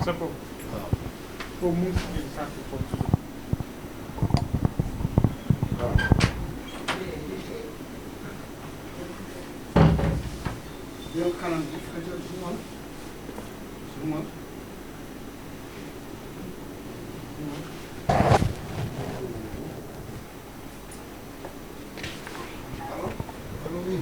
sa bopp. waaw. foofu mu ngi si biir sànq foofu. waaw. yow kanam bi xajal su ma allo allo oui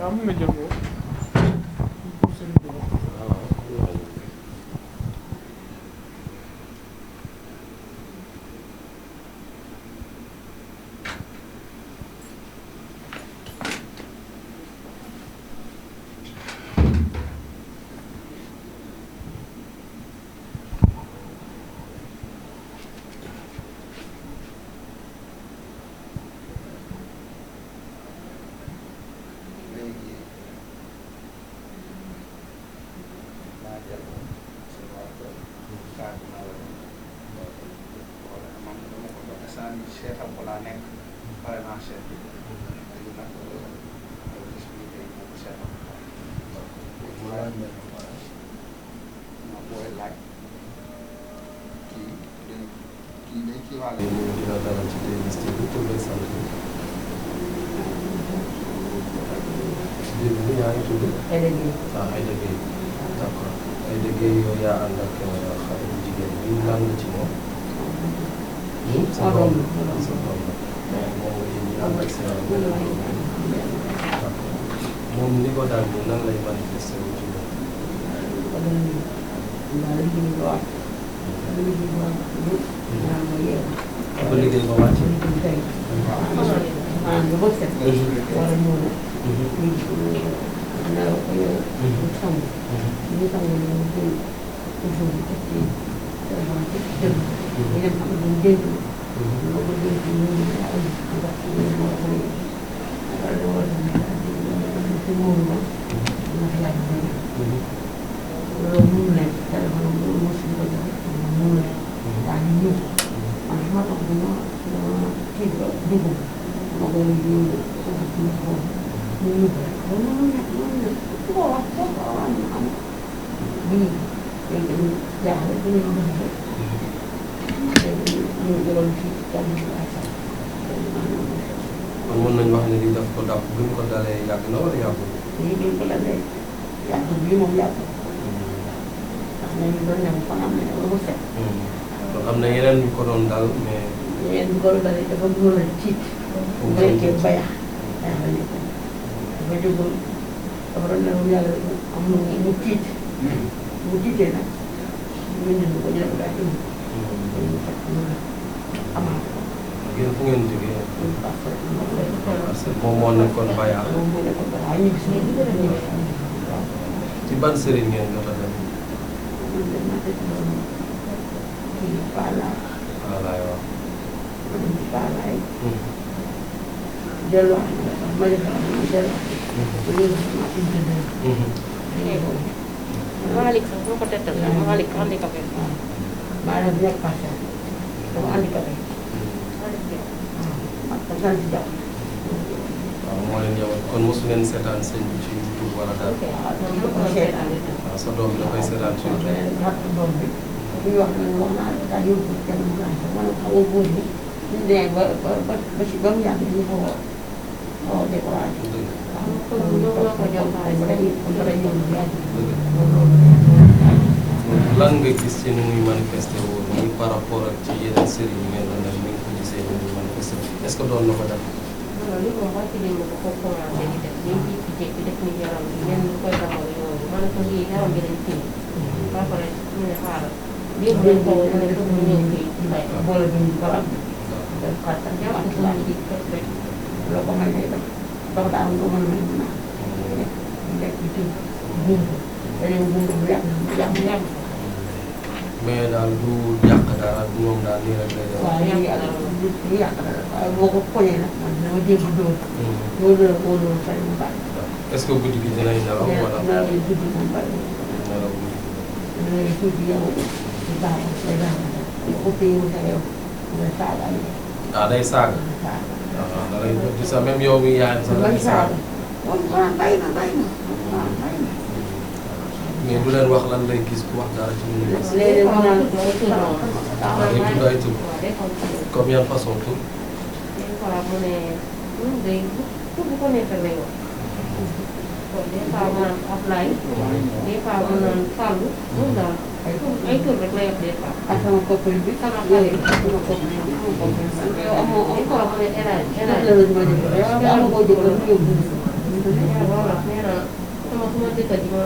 waaw mun na jël ko. seetam ko laa nekk pare naa seet bi léegi nag expliqué yi moom seetam ma booy laaj kii day kii waale dina dalal ci TMS TV tur beeg sant bi. dégg yaa ngi tudd. Aïda Gueye. ah Aïda Gueye. d'accord Aïda Gueye yow yaa ànd ak xale bu jigéen bi lan la ci moom. sa doom la sa doom la moom nga indi ànd ak seen moom li ko daal bi nan lay manifesté wu ci moom. ba liggéey ba wàcc. kon mën nañu wax ne lii daf ko dab bi mu ko dalee yàgg na wala yàggul. kon am na yeneen ñu ko doon dal mais. yéen fu ngeen jógee. parce que moom moo nekkoon Bayal. ci ban sëriñ ngeen jot a dem. voilà waaw. Malik sax moo ko tettal Malik handicapé. maanaam nekk passé dafa handicapé. waaw moo leen yow kon mosu leen seetaan sëñ bi ci YouTube wala dara. waaw sa doom bi dafay seetaan ci YouTube. lan nga gis ci ni muy manifesté woon nii par rapport ak ci yeneen sëriñ yi ngeen doon def ni nga ko gisee ni muy manifesté est ce que doon na ko def. non li ma wax ci ko commencé di def day jékki-jékki def ni yaram bi yenn lu koy damal yooyu ma ne ko lii yaram bi dañ tiim ba pare ñu ne xaaral léegi dañ ko mu ne ko mu ñëw fii ci bay boole bi ñu ko am def xattan jàpp ko ñu ci fekk rek loo ko may day def dox daal ko mën a may naa lekk mais daal du yàq dara moom daal nii rek lay def. waaw du yàq dara waaye boo ko xoolee nag man dama dégg dóor. loolu la ko doon fay mu bari. est-ce que guddi gi dinañ nelaw wala. nelaw yi guddi moom bari. nelaw guddi. nelaw yi guddi yow du baax day baax nga ko téye sa yow nga saaga yi. day saaga. da lay di sa même yow mi yaay sa lay saaga. waaw bàyyi na bàyyi na. mais du leen wax lan lay gis ku wax dara ci lu ñu gis. léeg-léeg mu naan day tudd ay tur. comme yan façon tur. des fois mu ne day tur bu ko neexee lay wax. bon des fois mu naan Ablaye. des fois mu naan Fallou. moom daal ay tur rek lay wax des fois. ak sama copain bi. sama xarit bi. sama copain bi sama copain bi. yow amoo des fois mu ne El Hadj El Hadj. yow amoo koo jëkkër yóbbu. voilà nee na sama jëkkër ji ma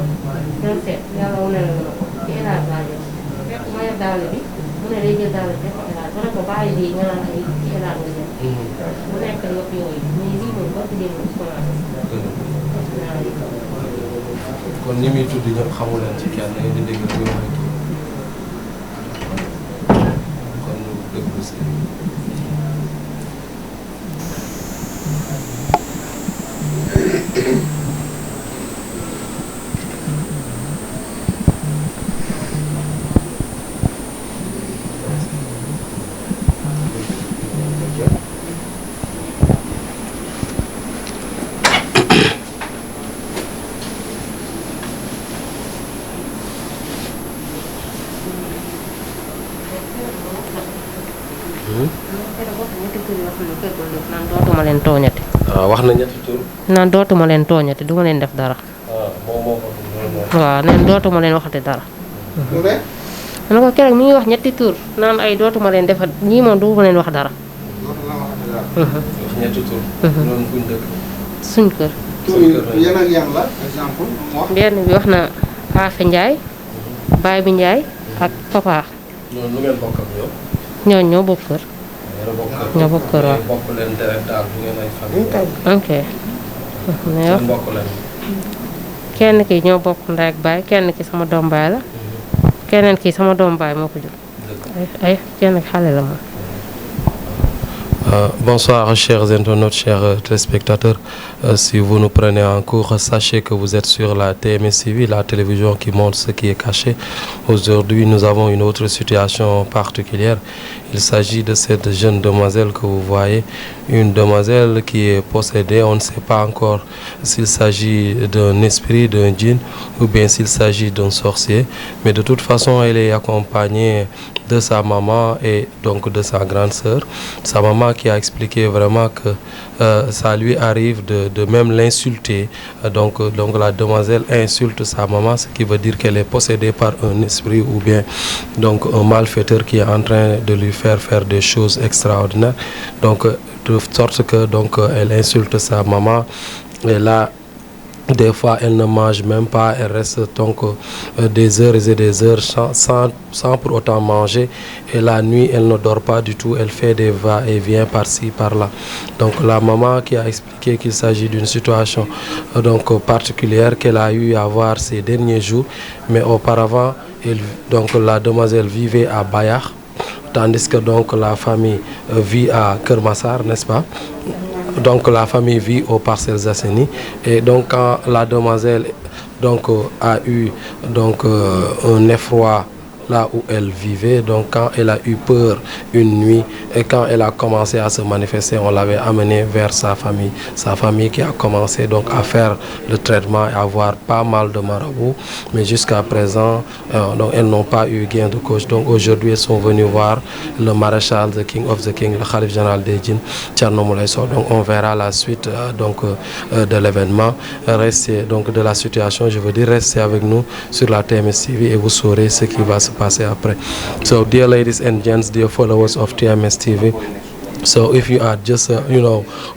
doon seet yàlla wane na ko ci El Hadj laa jëm fekk ma yor daal bi mu ne day jël daal bi def ko El Hadj ma ne ko bàyyi lii nga naan ay ci El Hadj nga jëm. mu nekk lépp yooyu mais lii moom ba ci démb ci commencé. kon ñi muy tudd ñëpp xamu leen ci kenn di dégg rek yow ay tur kon ñu déglu si. naan dootuma leen tooñati. waaw wax na ñetti tur. naan dootuma leen tooñati duma leen def dara. moom moo ko. waaw neen dootuma leen waxati dara. ma ne ko keroog mi ngi wax ñetti tur naan ay dootuma leen defat ñii moom duma leen wax dara. wax ñetti tur. loolu fuñ dëkk. suñ kër. yan ak yan la exemple mu wax. benn bi wax na Afe Ndiaye. Baay bi Ndiaye ak Papa. loolu lu ngeen bokk ak ñoom. ñooñu ñoo bokk kër. ñoo bokk kër waaw. bokk leen deret daal bu ngeen ay famille. ok. mais wax bokk leen. kenn ki ñoo bokk ndey ak baay kenn ki sama doom baay la. keneen ki sama doom baay moo ko jur. ay kenn ki xale la moom. Bonsoir chers internautes, chers téléspectateurs. Si vous nous prenez en cours, sachez que vous êtes sur la TMS TV, la télévision qui montre ce qui est caché. Aujourd'hui, nous avons une autre situation particulière. Il s'agit de cette jeune demoiselle que vous voyez, une demoiselle qui est possédée. On ne sait pas encore s'il s'agit d'un esprit, d'un djinn, ou bien s'il s'agit d'un sorcier. Mais de toute façon, elle est accompagnée de sa maman et donc de sa grande sœur. Sa maman qui a expliqué vraiment que ça lui arrive de même l'insulter. Donc la demoiselle insulte sa maman, ce qui veut dire qu'elle est possédée par un esprit ou bien donc un malfaiteur qui est en train de lui faire des choses extraordinaires. Donc de sorte que donc elle insulte sa maman et là des fois elle ne mange même pas, elle reste donc des heures et des heures sans pour autant manger, et la nuit elle ne dort pas du tout, elle fait des va-et-vient par-ci par-là. Donc la maman qui a expliqué qu'il s'agit d'une situation donc particulière qu'elle a eu à voir ces derniers jours, mais auparavant donc la demoiselle vivait à Bayar, tandis que donc la famille vit à Keur Massar, n'est-ce pas? Donc la famille vit aux Parcelles Assainies, et donc quand la demoiselle donc a eu donc un effroi là où elle vivait, donc quand elle a eu peur une nuit et quand elle a commencé à se manifester, on l'avait amenée vers sa famille qui a commencé donc à faire le traitement et à avoir pas mal de marabouts, mais jusqu'à présent donc elles n'ont pas eu gain de cause. Donc aujourd'hui elles sont venues voir le maréchal, the king of the king, le khalife général des djinns, Thierno Moulay Sow. Donc on verra la suite de l'événement. Restez donc de la situation, je veux dire, restez avec nous sur la TMS TV et vous saurez ce qui va se passer après. So dear ladies and gents, dear followers of TMS TV, so if you are just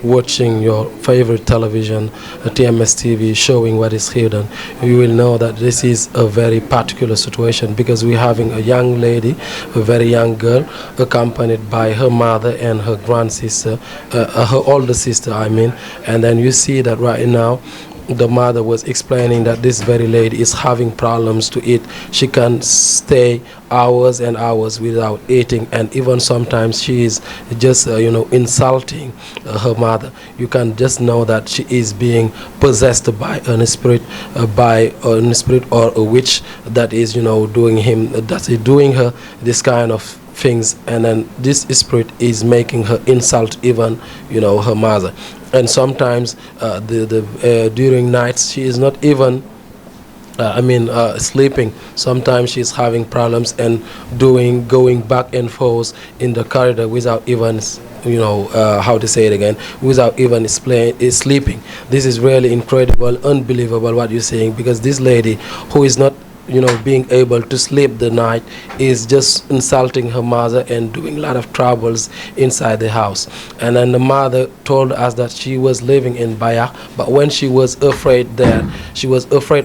watching your favorite television, TMS TV, showing what is hidden, you will know that this is a very particular situation, because we're having a young lady, a very young girl, accompanied by her mother and her grand sister, her older sister I mean, and then you see that right now the mother was explaining that this very lady is having problems to eat. She can stay hours and hours without eating, and even sometimes she is just insulting her mother. You can just know that she is being possessed by a spirit, or a witch that is doing her this kind of things, and then this spirit is making her insult even her mother. And sometimes during nights she is not even sleeping. Sometimes she's having problems and going back and forth in the corridor without even without even sleeping. This is really incredible, unbelievable what you're saying, because this lady who is not being able to sleep the night is just insulting her mother and doing a lot of troubles inside the house. And then the mother told us that she was living in Bayak, but when she was afraid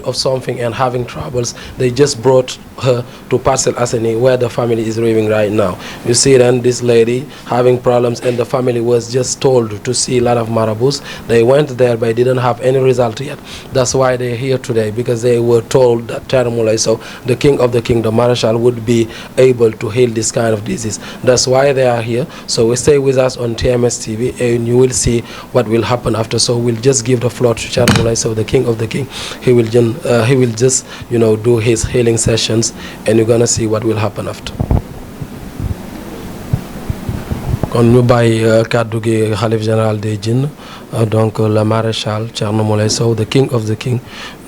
of something and having troubles, they just brought her to Parcelles Assainies, where the family is living right now. You see, then this lady having problems, and the family was just told to see a lot of marabouts. They went there but didn't have any result yet. That's why they're here today, because they were told that so the king of the king, the Marshal, would be able to heal this kind of disease. That's why they are here. So stay with us on TMS TV and you will see what will happen after. So we'll just give the floor to Charmulai, so the king of the king. He will just do his healing sessions, and you're gonna see what will happen after. kon ñu bàyyi kàddu gi xalif général des djinns, donc le maréchal Thierno Moulay Sow, the king of the king,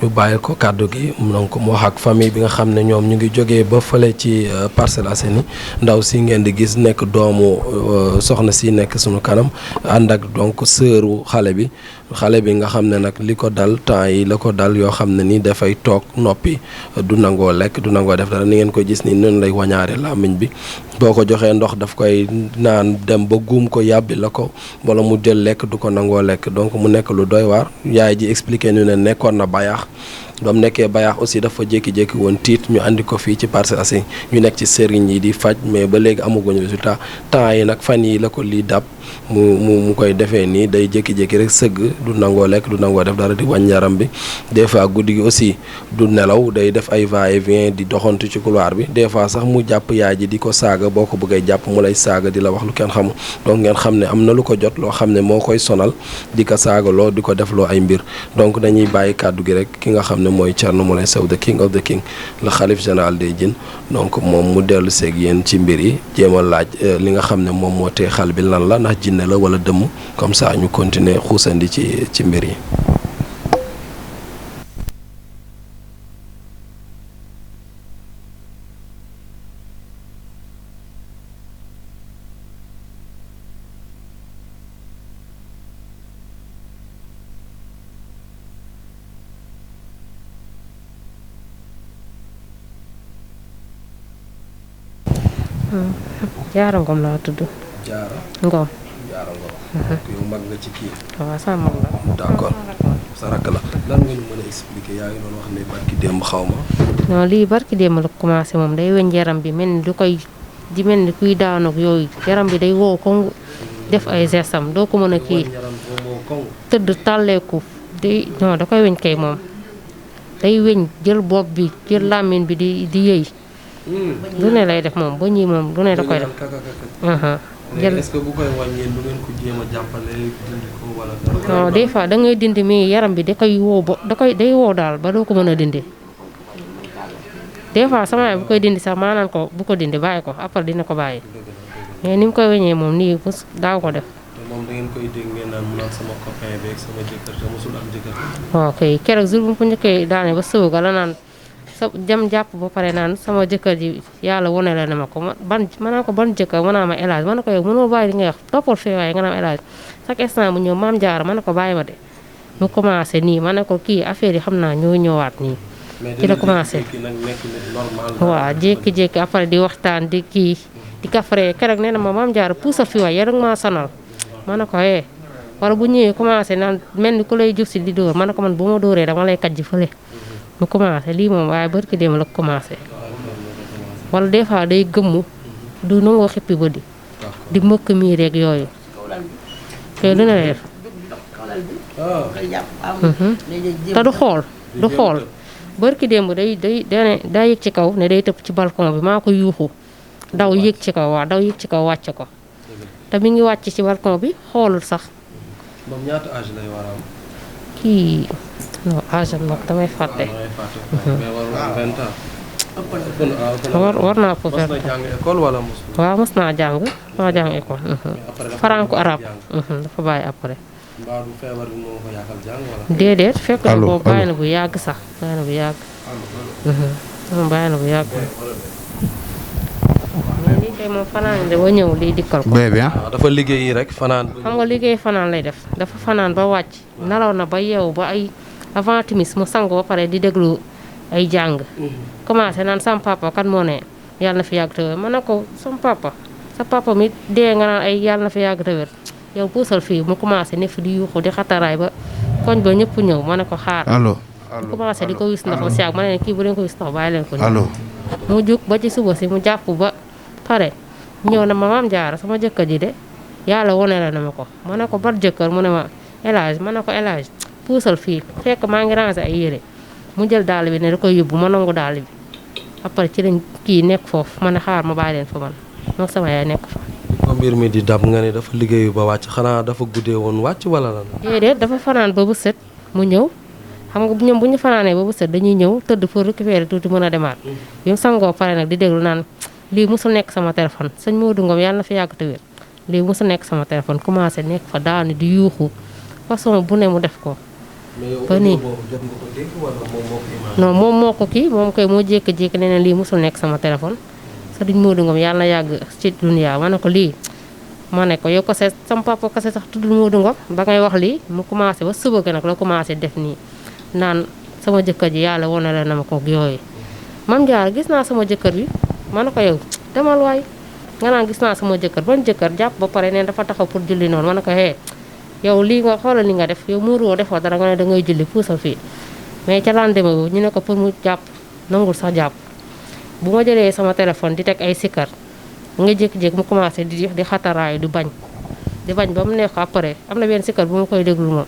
ñu bàyyi ko kàddu gi donc mu wax ak famille bi nga xam ne ñoom ñu ngi jógee ba fële ci Parcelles Assainies. Ndaw si ngeen di gis nekk doomu soxna si nekk sunu kanam, ànd ak donc sëru xale bi nga xam ne nag li ko dal temps yi la ko dal, yoo xam ne ni dafay toog noppi, du nangoo lekk, du nangoo def dara. Ni ngeen ko gis ni noonu lay wañaare làmmiñ bi, boo ko joxee ndox daf koy naan dem ba guum ko yàbbi la ko, wala mu jël lekk du ko nangoo lekk. Donc mu nekk lu doy waar. Yaay ji expliqué ñu ne nekkoon na Bayaax, ba mu nekkee Bayaax aussi dafa jékki-jékki woon tiit, ñu andi ko fii ci Parcelles Assainies, ñu nekk ci sëriñ yi di faj, mais ba léegi amaguñu résultat. Temps yi nag fan yi la ko lii dab, mu koy defee nii, day jékki-jékki rek sëgg, du nangoo lekk, du nangoo def dara, di wàññi yaram bi. Des fois guddi gi aussi du nelaw, day def ay va-et-vient di doxantu ci couloir bi. Des fois sax mu jàpp yaay ji di ko saaga, boo ko bëggee jàpp mu lay saaga, di la wax lu kenn xamul. Donc ngeen xam ne am na lu ko jot loo xam ne moo koy sonal, di ko saagaloo, di ko defloo ay mbir. Donc dañuy bàyyi kàddu gi rek ki nga xam ne mooy Thierno Moulay Sow, the king of the king, le xalif général des djinns. Donc moom mu dellu seeg yéen ci mbir yi, jéem a laaj li nga xam ne moom moo tee xal bi lan la, ndax jinne la wala dëmm, comme ça ñu continuer xuusandi ci mbir yi. Jaara Ngom laa tudd. Jaara Ngom. yow mag nga ci kii. waaw sama mag la. D'accord, sa rakk la. Lan nga ñu mën a expliquer, yaa ngi doon wax ne barki démb xaw ma. non lii barki démb la commencé, moom day weñ yaram bi mel ni di mel ni kuy daanoog yooyu, yaram bi day wow ko def ay gestam, doo ko mën a kii tëdd tàlleeku da koy weñ kay moom. Day weñ jël bopp bi, jël làmmiñ bi di yëy. lu ne lay def moom ba ñii moom lu ne da koy def. jël est-ce que bu koy wàññi lu ngeen ko jéem a jàppale dindi ko wala. non des fois da ngay dindi, mais yaram bi da koy woo day woo daal ba doo ko mën a dindi. Des fois sama yaay bu koy dindi sax maanaan ko bu ko dindi bàyyi ko, après dina ko bàyyi. mais ni mu koy weñee moom nii bés daaw ko def. te moom da ngeen koy dégg ngeen naan mu naan sama copain beeg sama jëkkër te mosul am jëkkër. waaw kay keroog jour bu mu ko njëkkee daane ba sëw ga la naan sa jam jàpp ba pare naan sama jëkkër ji yàlla wone la ne ma ko ma naan ko ban jëkkër ma naa ma élage ma ne ko yow mënoo bàyyi li nga wax toppal fee waaye nga naan élage chaque instant bu ñëw maam jaara ma ne ko bàyyi ma de. mu commencé nii ma ne ko kii affaire yi xam naa ñoo ñëwaat nii. ci la commencé waaw jékki-jékki après di waxtaan di kii di kafre keroog nee na ma maam jaara puusal fi waay yow rek maa sonal ma ne ko wala bu ñëwee commencé naan mel ni ku lay juf si di dóor ma ne ko man bu ma dóoree dama lay kàjji fële. mu commencé lii moom waaye barki démb la commencé wala des fois day gëmmu du nangoo xippi ba di mëkk mii rek yooyu te lu ne lay def koy jàpp am léegi te du xool barki démb day yëg ci kaw ne day tëb ci balcon bi maa ko yuuxu daw yëg ci kaw wàcc ko te mi ngi wàcc ci balcon bi xoolul sax. moom ñaata âge lay war a am. kii non âge am nag damay fàtte. war naa ko mos na jàng école wala mos. waaw mos naa jàng école. franco arabe dafa bàyyi après. mbaa du feebar bi moo ko yàqal jàng wala. déedéet fekk na boobu bàyyi na bu yàgg sax bàyyi na bu yàgg. bàyyi na bu yàgg. mais lii kay moom fanaan de ba ñëw lii dikkal ko. dafa liggéeyi rek fanaan. xam nga liggéey fanaan lay def dafa fanaan ba wàcc nelaw na ba yeewu ba ay avant timis mu sangu ba pare di déglu ay jàng. commencé naan sam papa kan moo ne yàlla na fi yàgg te wér ma ne ko sam papa sa papa mi dee nga naan ay yàlla na fi yàgg te wér yow puusal fii mu commencé ne fi di yuuxu di xataraay ba koñ ba ñëpp ñëw ma ne ko xaar. allo mu commencé di ko wis ndox ba si yàgg ma ne kii bu leen ko wis ndox bàyyi leen ko. allo mu jug ba ci suba si mu jàpp ba pare ñëw na ma maam Jaara sama jëkkër ji de yàlla wone la na ma ko ma ne ko bar jëkkër mu ne ma élage ma ne ko élage puusal fii fekk maa ngi ranger ay yére mu jël dàll bi ne da koy yóbbu ma nangu dàll bi après ci lañ kii nekk foofu ma ne xaar ma bàyyi leen fa man moom sama yaay nekk fa. ko mbir mi di dab nga ne dafa liggéeyu ba wàcc xanaa dafa guddee woon wàcc wala lan. déedéet dafa fanaan ba bu set mu ñëw xam nga ñoom bu ñu fanaanee ba bu set dañuy ñëw tëdd pour récupérer tuuti mën a demaat bi mu sangoo pare nag di déglu naan lii mosul nekk sama téléphone sëñ Modou Ngom yàlla na fi yàgg te wér lii mosul nekk sama téléphone commencé nekk fa daanu di yuuxu façon bu ne mu def ko. ba nii non moom moo ko kii moom koy moo jékki-jékki ne lii mosul nekk sama téléphone sëñ Modou Ngom yàlla na yàgg ci dunya ma ne ko lii ma ne ko yow ko seet sama papa kase sax tudd Modou Ngom ba ngay wax lii mu commencé ba suba ga nag la commencé def nii naan sama jëkkër ji yàlla wane la na ma ko yooyu man jaar gis naa sama jëkkër bi ma ne ko yow demal waay nga naan gis naa sama jëkkër ban jëkkër jàpp ba pare neen dafa taxaw pour julli noonu ma ne ko hee yow lii nga xoolal li nga def yow muuroo defoo dara nga ne da ngay julli puusal fii mais ca lendemain boobu ñu ne ko pour mu jàpp nangul sax jàpp bu ma jëlee sama téléphone di teg ay sikkar nga jékki-jékki mu commencé di xataraayu di bañ ba mu nekk après am na benn sikkar bu ma koy déglu moom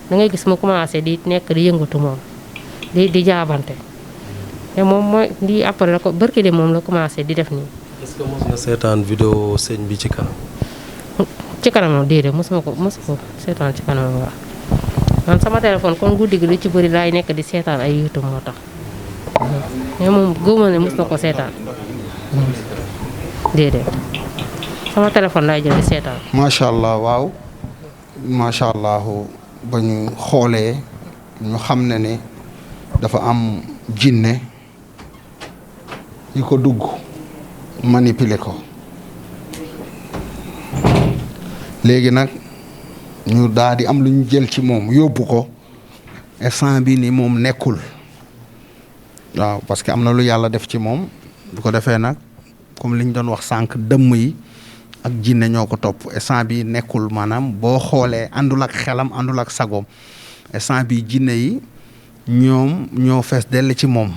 da ngay gis mu commencé di nekk di yëngatu moom di jaabante te moom mooy lii après la ko barki de moom la commencé di def nii. est-ce que mos nga seetaan vidéo sëñ bi ci kanam. ci kanamam déedéet mosu ko seetaan ci kanamam waaw man sama téléphone kon guddi gi lu ci bëri laay nekk di seetaan ay YouTube moo tax mais moom gëwuma ne mos na ko seetaan déedéet sama téléphone laay jël di seetaan. macha allah waaw macha allah ba ñu xoolee ñu xam ne dafa am jinne yu ko dugg manipuler ko léegi nag ñu daal di am lu ñu jël ci moom yóbbu ko instant bi ni moom nekkul waaw parce que am na lu yàlla def ci moom bu ko defee nag comme li ñu doon wax sànq dëmm yi ak jinne ñoo ko topp instant bi nekkul maanaam boo xoolee àndul ak xelam àndul ak sagoom instant bi jinne yi ñoom ñoo fees dell ci moom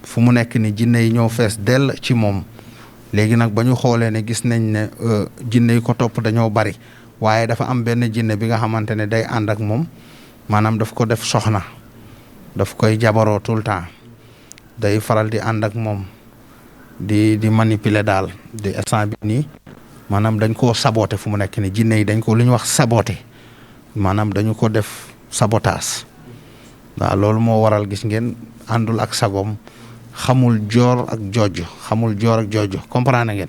fu mu nekk ni jinne yi ñoo fees dell ci moom léegi nag ba ñu xoolee ne gis nañ ne jinne yi ko topp dañoo bari waaye dafa am benn jinne bi nga xamante ne day ànd ak moom maanaam daf ko def soxna daf koy jabaroo tout le temps day faral di ànd ak moom di manipuler daal di instant bi nii maanaam dañ koo saboté fu mu nekk ni jinne yi dañ ko lu ñu wax saboté maanaam dañu ko def sabotage waaw loolu moo waral gis ngeen àndul ak sagom xamul joor ak joojo comprendre ngeen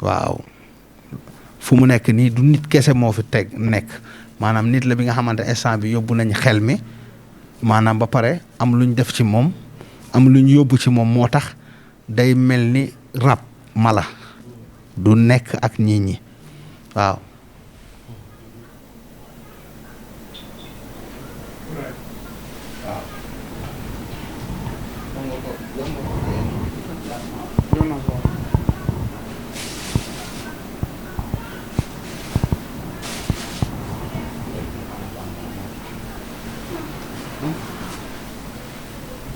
waaw fu mu nekk nii du nit kese moo fi teg nekk maanaam nit la bi nga xamante instant bi yóbbu nañ xel mi maanaam ba pare am luñ def ci moom am luñ yóbbu ci moom moo tax day mel ni rab mala du nekk ak nit ñi waaw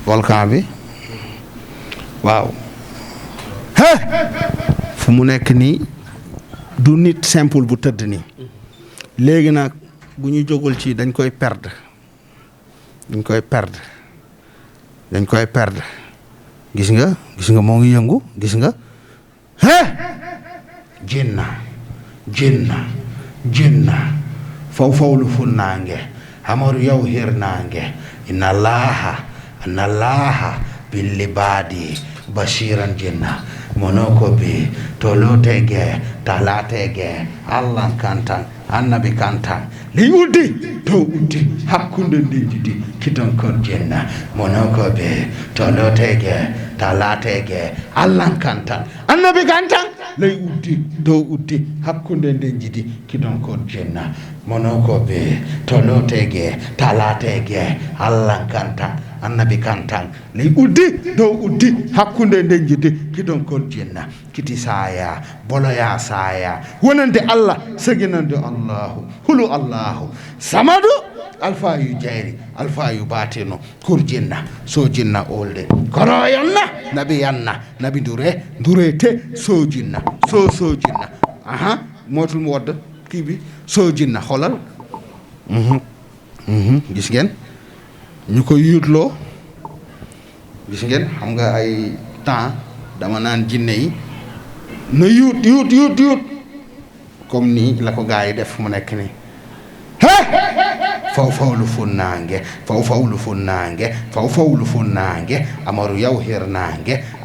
volcan bi waaw fu mu nekk nii du nit simple bu tëdd nii léegi nag bu ñu jógul ci dañ koy perdre dañ koy perdre dañ koy perdre gis nga moo ngi yëngu gis nga jinna fawfawlu funnaange hamaru yaw hirnaange inna allaha billi baadi bashiran jinna monoko bi to lotege ta latege allah kantan annabi kantan ley uddi dow uddi hakkunde ndinjidi kidonkon jinna monoko be to lotege ta latege allah kantan annabi kantan ley uddi dow uddi hakkunde ndinjidi kidonkon jinna monoko be to lotege ta latege allah kantan annabi kantan ley uddi dow uddi hakkunde nden jiddi kidon kon jinna kiti saya boloya saya wonande allah saginande allahu hulu allahu samadu alfayu jayri alfayu batino kur jinna so jinna olde koro yanna nabi durete so jinna so jinna aha motul mu wodda kii bi so jinna xolal gis ngeen ñu ko yuutloo gis ngeen xam nga ay temps dama naan jinne yi na yuut comme nii la ko gaa yi def mu nekk nii fawfawlu funnaange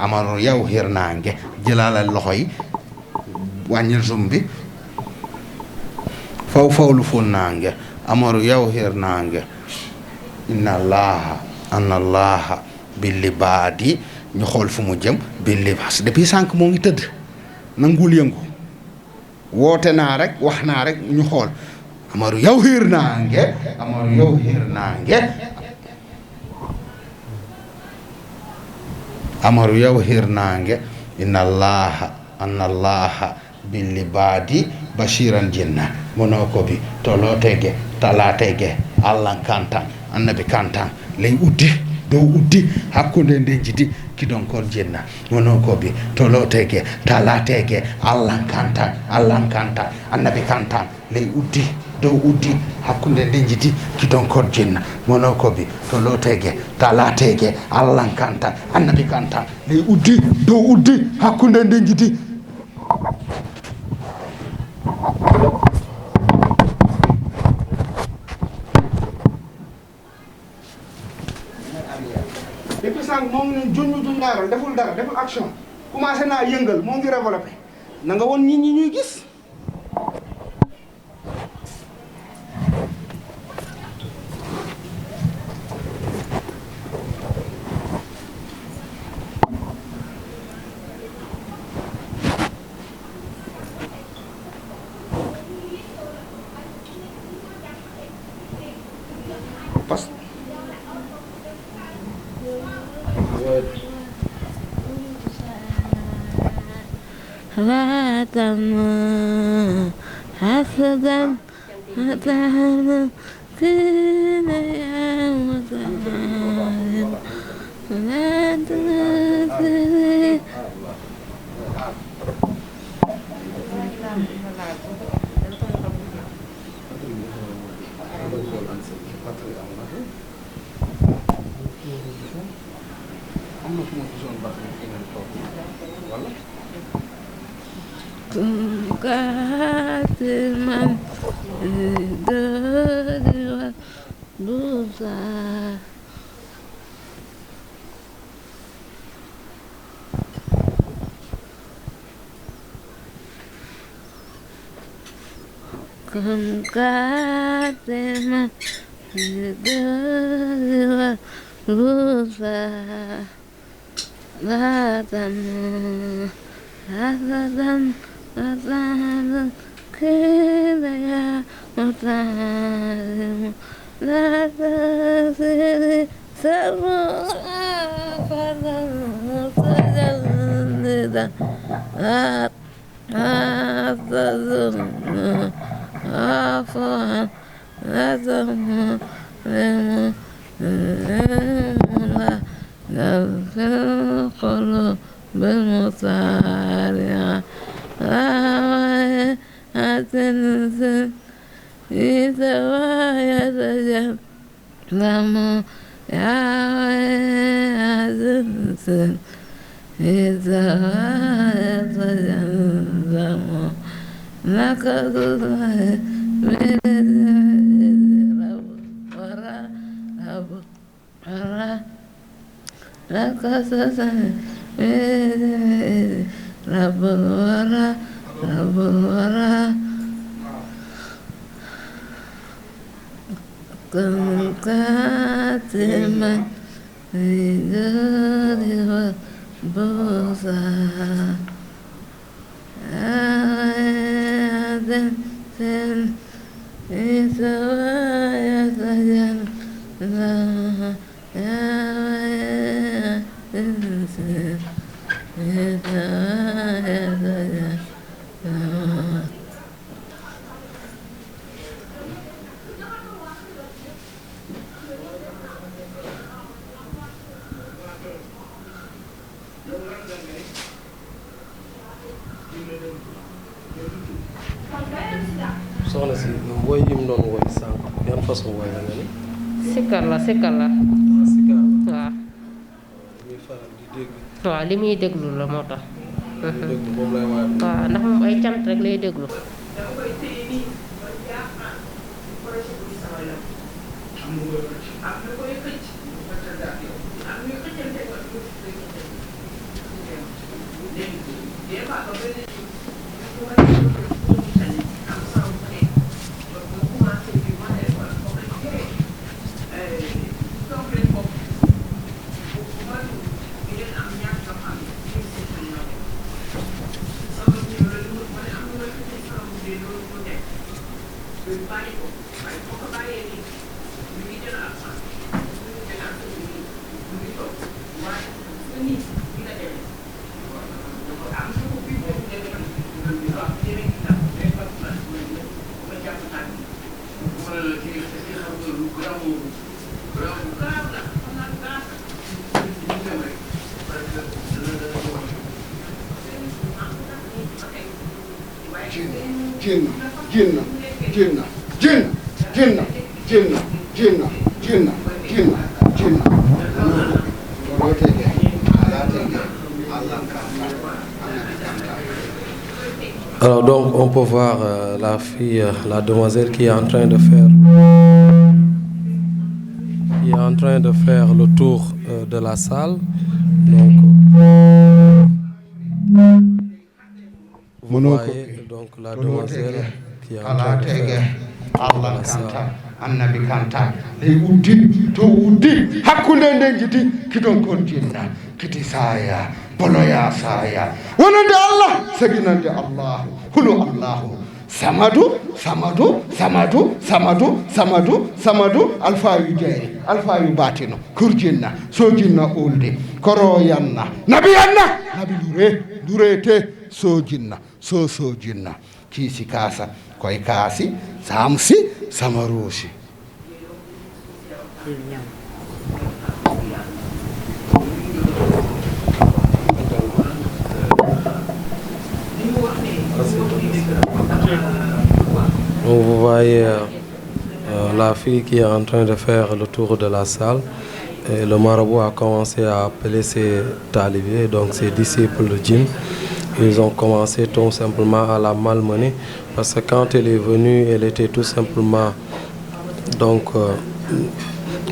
amaru yaw hirnaange jëlaalal loxo yi wàññil zoom bi fawfawlu funnaange amaru yaw hirnaange inna allaha billi baadi ñu xool fu mu jëm billi depuis sànq moo ngi tëdd nangul yëngu woote naa rek wax naa rek ñu xool amaru yaw hirnaange inna allaha billi baadi bashiran jinna monoko bi tolotege talatege allah kantan annabi kantan ley uddi dow uddi hakkunde nden jidi kidon kon jinna monoko bi tolotege talatege allah kantan annabi kantan ley uddi dow uddi hakkunde nden jidi kidon kon jinna monoko bi tolotege talatege allah kantan annabi kantan ley uddi dow uddi hakkunde nden jidi depuis sànq moom ne junjaaral deful dara deful action commencé naa yëngal moo ngi développé na nga woon nit ñi ñuy gis parce فاتما حسدا فتحنا كل يوم لا تنسي كاتما دار وبوزا كم كاتما دار وبوزا لا تنسى أبدا أبدا كذا يا مطالب لا تسير سرا فضل أفضل عفوا لا تظلم لا القلوب بالمطالعة أتنسى soxna si woy yi mu doon woy sànq yan façon woy la nga ni. sikkar la waaw. muy faral di dégg. waaw li muy déglu la moo tax. dégg moom lay waay. waaw ndax moom ay cant rek lay déglu. Alors donc on peut voir la fille, la demoiselle qui est en train de faire le tour de la salle. Donc vous voyez donc la demoiselle qui est en train de faire Allah kanta annabi kanta ley uddi to uddi hakkunde nden jiti kidon kon jinna kiti saya boloya saya wonande Allah saginande Allah hulu Allah samadu alfayu jeeri alfayu batino kurjinna sojinna ulde koroyanna nabiyanna nabi durete sojinna sojinna kiisi kaasa koye kaasi samsi samaruusi Donc vous voyez la fille qui est en train de faire le tour de la salle et le marabout a commencé à appeler ses talibés, donc ses disciples de djinn. Ils ont commencé tout simplement à la malmener parce que quand elle est venue, elle était tout simplement donc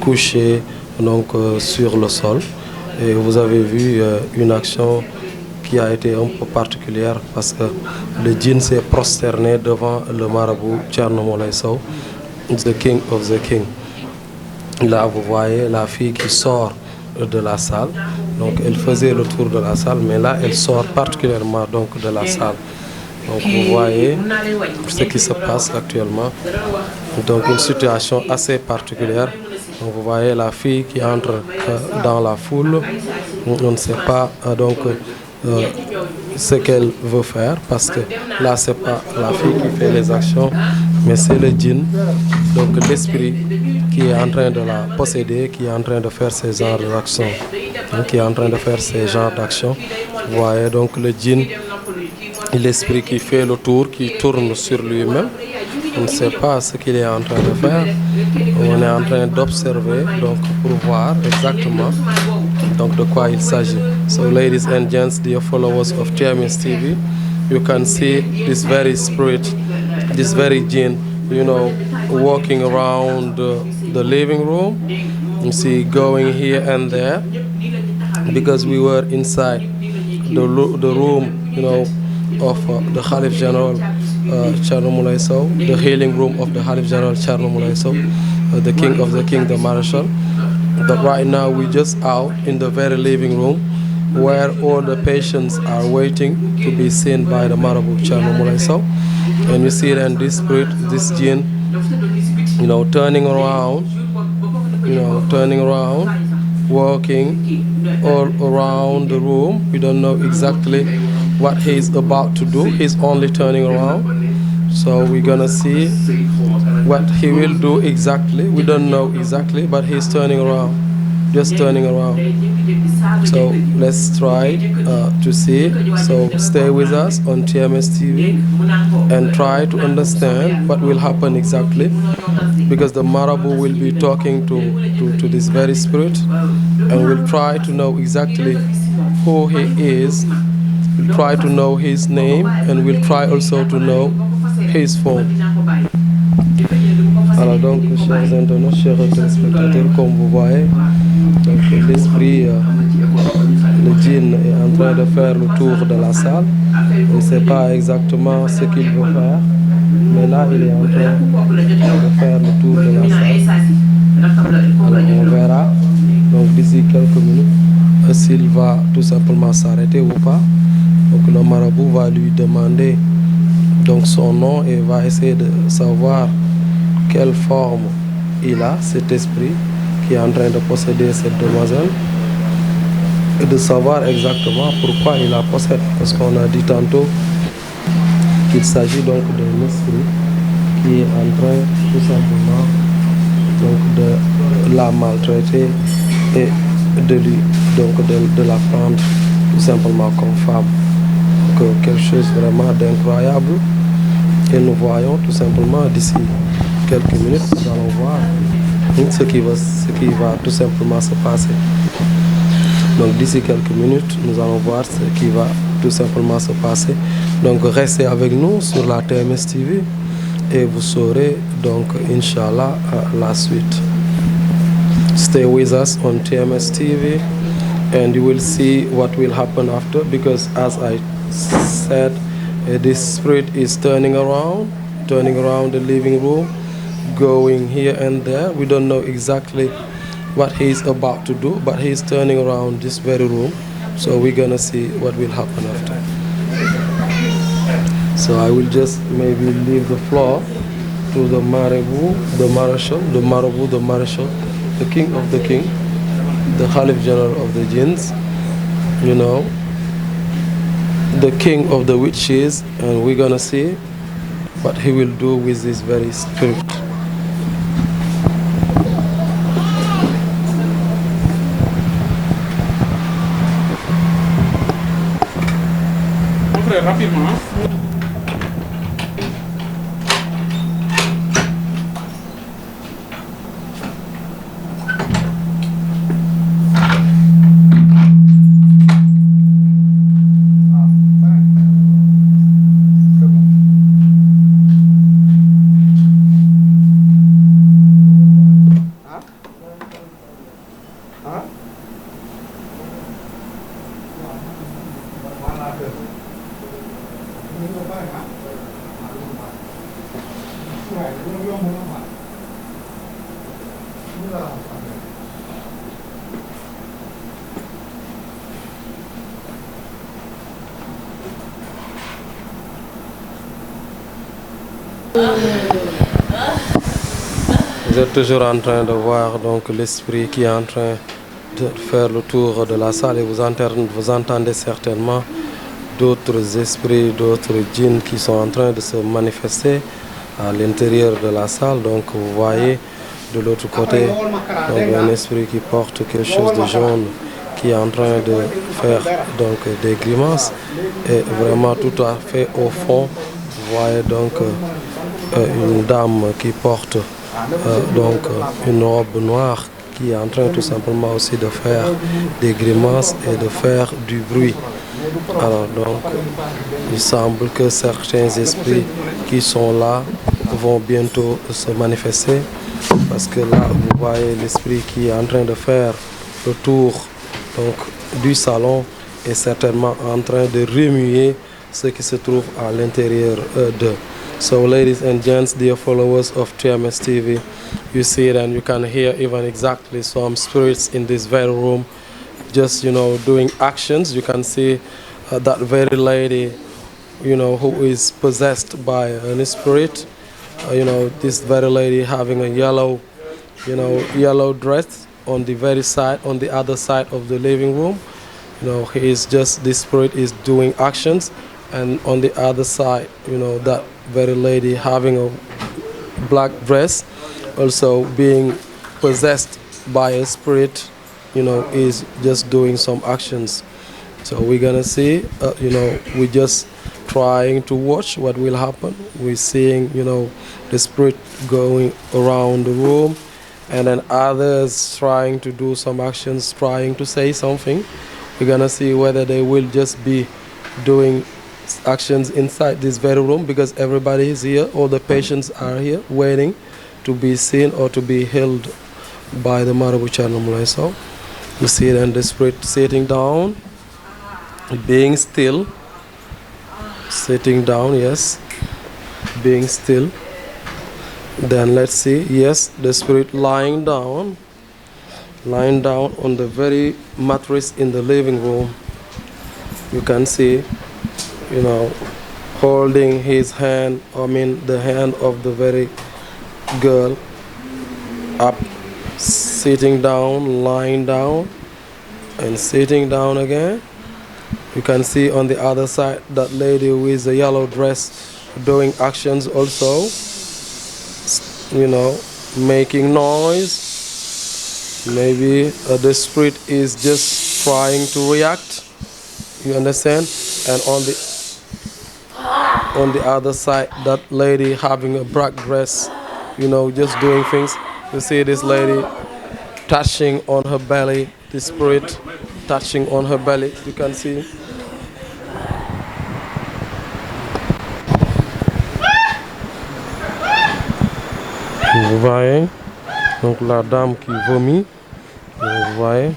couchée donc sur le sol. Et vous avez vu une action qui a été un peu particulière parce que le djinn s'est prosterné devant le marabout Thierno Moulay Sow, the king of the king. Là, vous voyez la fille qui sort de la salle. Donc, elle faisait le tour de la salle, mais là, elle sort particulièrement donc de la salle. Donc, vous voyez ce qui se passe actuellement. Donc, une situation assez particulière. Donc, vous voyez la fille qui entre dans la foule. On ne sait pas donc ce qu'elle veut faire parce que là, c'est pas la fille qui fait les actions, mais c'est le djinn, donc l'esprit qui est en train de la posséder, qui est en train de faire ces genres d'actions, qui est en train de faire ces genres d'actions. Vous voyez donc le djinn, l'esprit qui fait le tour, qui tourne sur lui-même. On ne sait pas ce qu'il est en train de faire. On est en train d'observer donc pour voir exactement donc de quoi il s'agit. So ladies and gents, dear followers of TMS TV, you can see this very spirit, this very jinn, walking around the living room. You see going here and there because we were inside the room, of the Khalif General Thierno Moulay Sow, the healing room of the Khalif General Thierno Moulay Sow, the king of the king, the Marshal. But right now we just out in the very living room where all the patients are waiting to be seen by the Marabout Thierno Moulay Sow. And you see then this spirit, this jinn, turning around, walking all around the room. We don't know exactly what he's about to do. He's only turning around. So we're gonna see what he will do exactly. We don't know exactly, but he's turning around, just turning around. So let's try to see. So stay with us on TMS TV and try to understand what will happen exactly, because the Marabout will be talking to this very spirit, and we'll try to know exactly who he is. We'll try to know his name, and we'll try also to know his form. Alors donc, chers internautes, chers téléspectateurs, comme vous voyez, donc l'esprit, le djinn est en train de faire le tour de la salle. On ne sait pas exactement ce qu'il veut faire, mais là il est en train de faire le tour de la salle. Alors on verra, donc d'ici quelques minutes, s'il va tout simplement s'arrêter ou pas. Donc le marabout va lui demander donc son nom et va essayer de savoir quelle forme il a, cet esprit qui est en train de posséder cette demoiselle, et de savoir exactement pourquoi il la possède. Parce qu'on a dit tantôt qu'il s'agit donc d'un esprit qui est en train tout simplement donc de la maltraiter et de lui de la prendre tout simplement comme femme. Donc quelque chose vraiment d'incroyable, et nous voyons tout simplement d'ici quelques minutes, nous allons voir ce qui va tout simplement se passer. Donc d'ici quelques minutes, nous allons voir ce qui va tout simplement se passer. Donc restez avec nous sur la TMS TV et vous saurez donc Inch'Allah la suite. Stay with us on TMS TV and you will see what will happen after, because as I said, this spirit is turning around the living room, going here and there. We don't know exactly what he's about to do, but he's turning around this very room. So we're gonna see what will happen after. So I will just maybe leave the floor to the Marabout, the Marshal, the Marabout, the Marshal, the king of the king, the Khalif General of the jinns, the king of the witches, and we're gonna see what he will do with this very spirit. Mon frère, rapidement. Vous êtes toujours en train de voir donc l'esprit qui est en train de faire le tour de la salle, et vous entendez certainement d'autres esprits, d'autres djinns qui sont en train de se manifester à l'intérieur de la salle. Donc vous voyez de l'autre côté donc un esprit qui porte quelque chose de jaune qui est en train de faire donc des grimaces, et vraiment tout à fait au fond vous voyez donc une dame qui porte donc une robe noire qui est en train tout simplement aussi de faire des grimaces et de faire du bruit. Alors donc, il semble que certains esprits qui sont là vont bientôt se manifester parce que là, vous voyez l'esprit qui est en train de faire le tour donc, du salon est certainement en train de remuer ce qui se trouve à l'intérieur d'eux. So ladies and gents, dear followers of TMS TV, you see it and you can hear even exactly some spirits in this very room just, doing actions. You can see that very lady, who is possessed by an spirit. This very lady having a yellow dress on the very side, on the other side of the living room. This spirit is doing actions, and on the other side, that very lady having a black dress, also being possessed by a spirit, is just doing some actions. So we're gonna see, we're just trying to watch what will happen. We're seeing, the spirit going around the room, and then others trying to do some actions, trying to say something. We're gonna see whether they will just be doing actions inside this very room because everybody is here, all the patients are here waiting to be seen or to be healed by the Marabu Thierno Moulé Sow. You see then the spirit sitting down, being still, sitting down, yes, being still. Then let's see, yes, the spirit lying down on the very mattress in the living room. You can see, holding his hand, the hand of the very girl up, sitting down, lying down, and sitting down again. You can see on the other side that lady with the yellow dress doing actions also, making noise. Maybe the spirit is just trying to react, you understand? And on the other side, that lady having a black dress, just doing things. You see this lady touching on her belly, the spirit touching on her belly, you can see. Vous voyez, donc la dame qui vomit, vous voyez,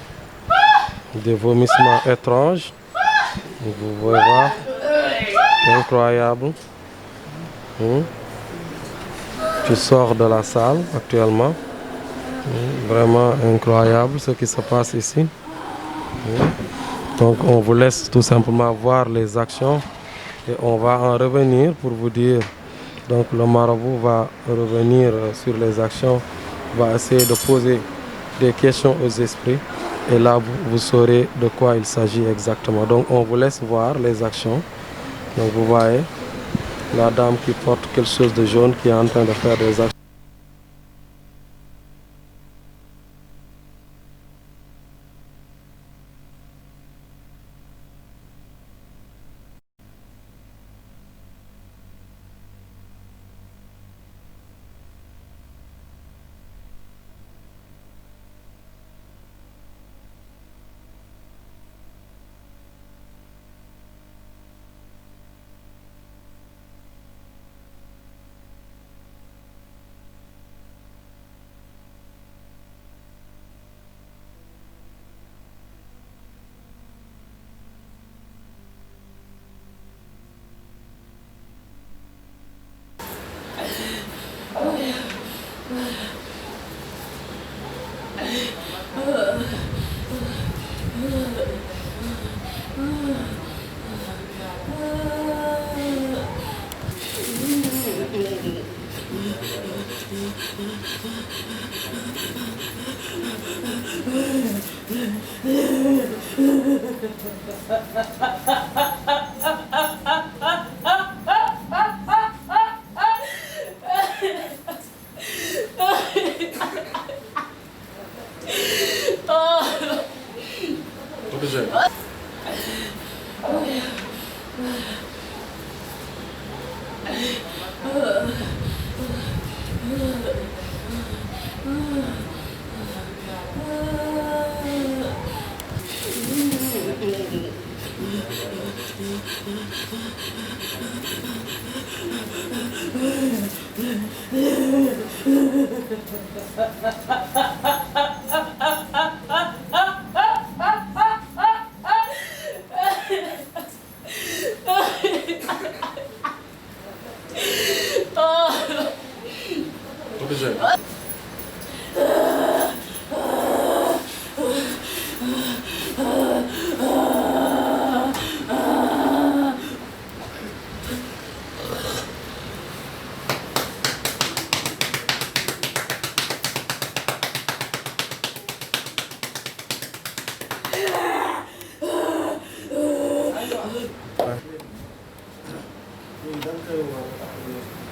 des vomissements étranges, vous pouvez voir, incroyable. Tu sors de la salle actuellement, vraiment incroyable ce qui se passe ici. Donc on vous laisse tout simplement voir les actions et on va en revenir pour vous dire. Donc le marabout va revenir sur les actions, va essayer de poser des questions aux esprits et là vous saurez de quoi il s'agit exactement. Donc on vous laisse voir les actions. Donc vous voyez la dame qui porte quelque chose de jaune qui est en train de faire des actions.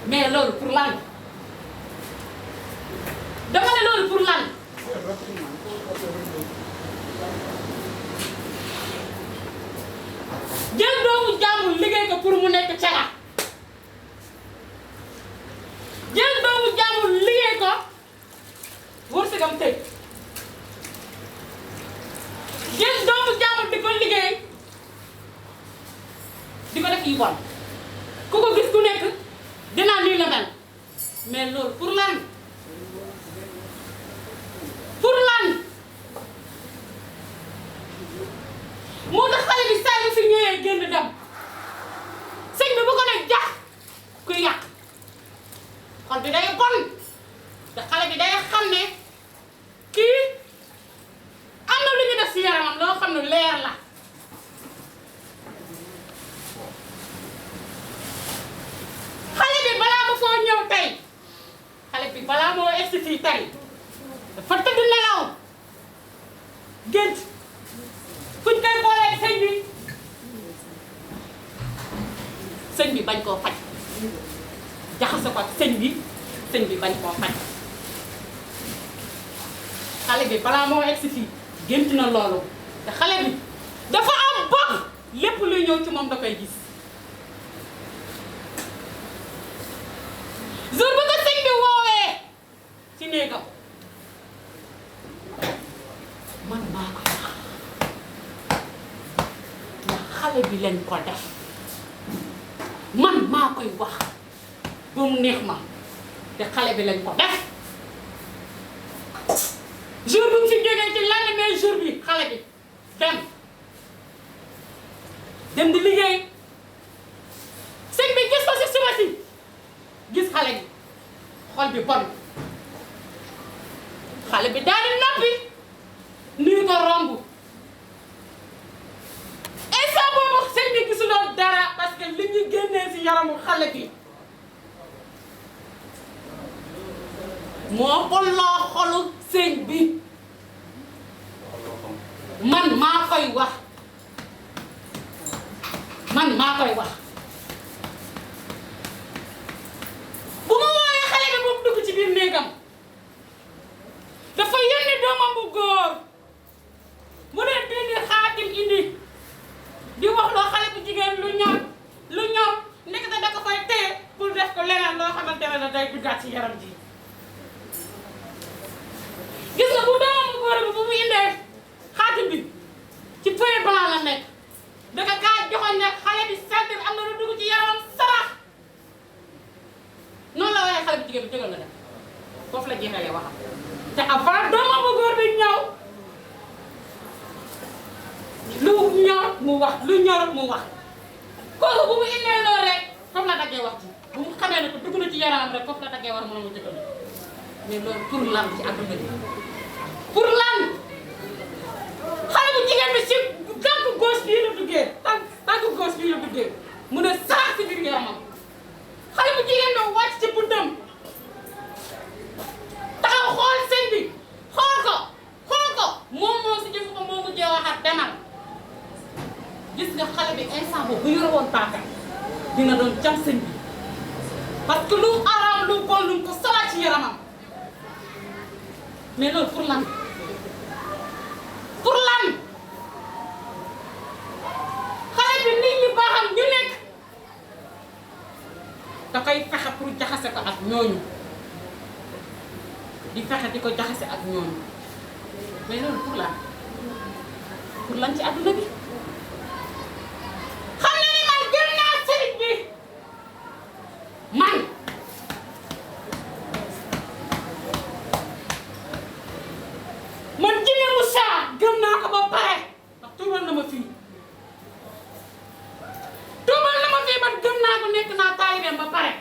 mais loolu pour lan dama ne loolu pour lan jël doomu jàmbur liggéey ko pour mu nekk caga jël doomu jàmbur liggéey ko wërsëgam tëj jël doomu jàmbur di ko liggéey di ko def yi bon ku ko gis ku nekk dinaa nii la mel mais loolu pour lan moo tax xale bi saa yu fi ñëwee génn dem sëñ bi bu ko ne jax kuy yàq xol bi day bon te xale bi day xam ne kii am na lu ñu def si yaramam loo xam ne leer la xale bi balaa ma foo ñëw tey xale bi balaa moo egsi fii tey dafa tëdd nelaw gént fuñ koy boolee sëñ bi bañ koo faj jaxase ko ak sëñ bi bañ koo faj xale bi balaa moo egsi fii gént na loolu te xale bi dafa am bopp lépp luy ñëw ci moom da koy gis jour bu ko sëñ bi woowee ci néegam man maa koy wax ndax xale bi leen ko def man maa koy wax ba mu neex ma te xale bi lañ ko def jour bu mu fi jógee ci lendemain jour bi xale bi dem di liggéey sëñ bi gis ko si suba si gis xale bi xol bi bon xale bi daal di noppi nuyu ko romb instant boobu sëñ bi gisuloo dara parce que li ñu génnee si yaramu xale bi moo bolloo xolu sëñ bi man maa koy wax bu ma wooyee xale bi boobu dugg ci biir néegam dafa yónni doomam bu góor mu ne bindi xaatim indi di wax loo xale bu jigéen lu ñor ndekete da ko koy téye pour def ko leneen loo xamante ne day duggaat ci yaram ji gis nga bu doomam bu góor bi bu mu indee xaatim bi ci feuille blanc la nekk daka kaa joxoon ne xale bi sentir am na lu dugg ci yaramam sarax noonu la waxee xale bu jigéen bi jógal nga def foofu la jeexalee waxam te avant doomam bu góor bi ñëw lu ñor mu wax lu ñor mu wax kooku bu mu indee loolu rek foofu la daggee wax ji bu mu xamee ne ko dugg na ci yaramam rek foofu la daggee wax moom mu jëkkal mais loolu pour lan ci àdduna bi pour lan xale bu jigéen bi si tànk gauche bii la duggee tànk gauche bii la duggee mu ne sarax si biir yaramam xale bu jigéen bi wàcc ci buntam taxaw xool sëñ bi xool ko moom moo si jëf ko moo mujjee waxaat demal gis nga xale bi instant boobu bu yore woon paaka dina doon jam sëñ bi parce que lu araam lu bon lu ko salaat ci yaramam mais loolu pour lan xale bi nit ñi baaxam ñu nekk da koy fexe pour jaxase ko ak ñooñu di fexe di ko jaxase ak ñooñu mais loolu pour lan ci àdduna bi xam na ni man gën naa sëriñ bi man Jinne Moussa gëm naa ko ba pare ndax tuubal na ma fii man gëm naa ko nekk naa taalibeem ba pare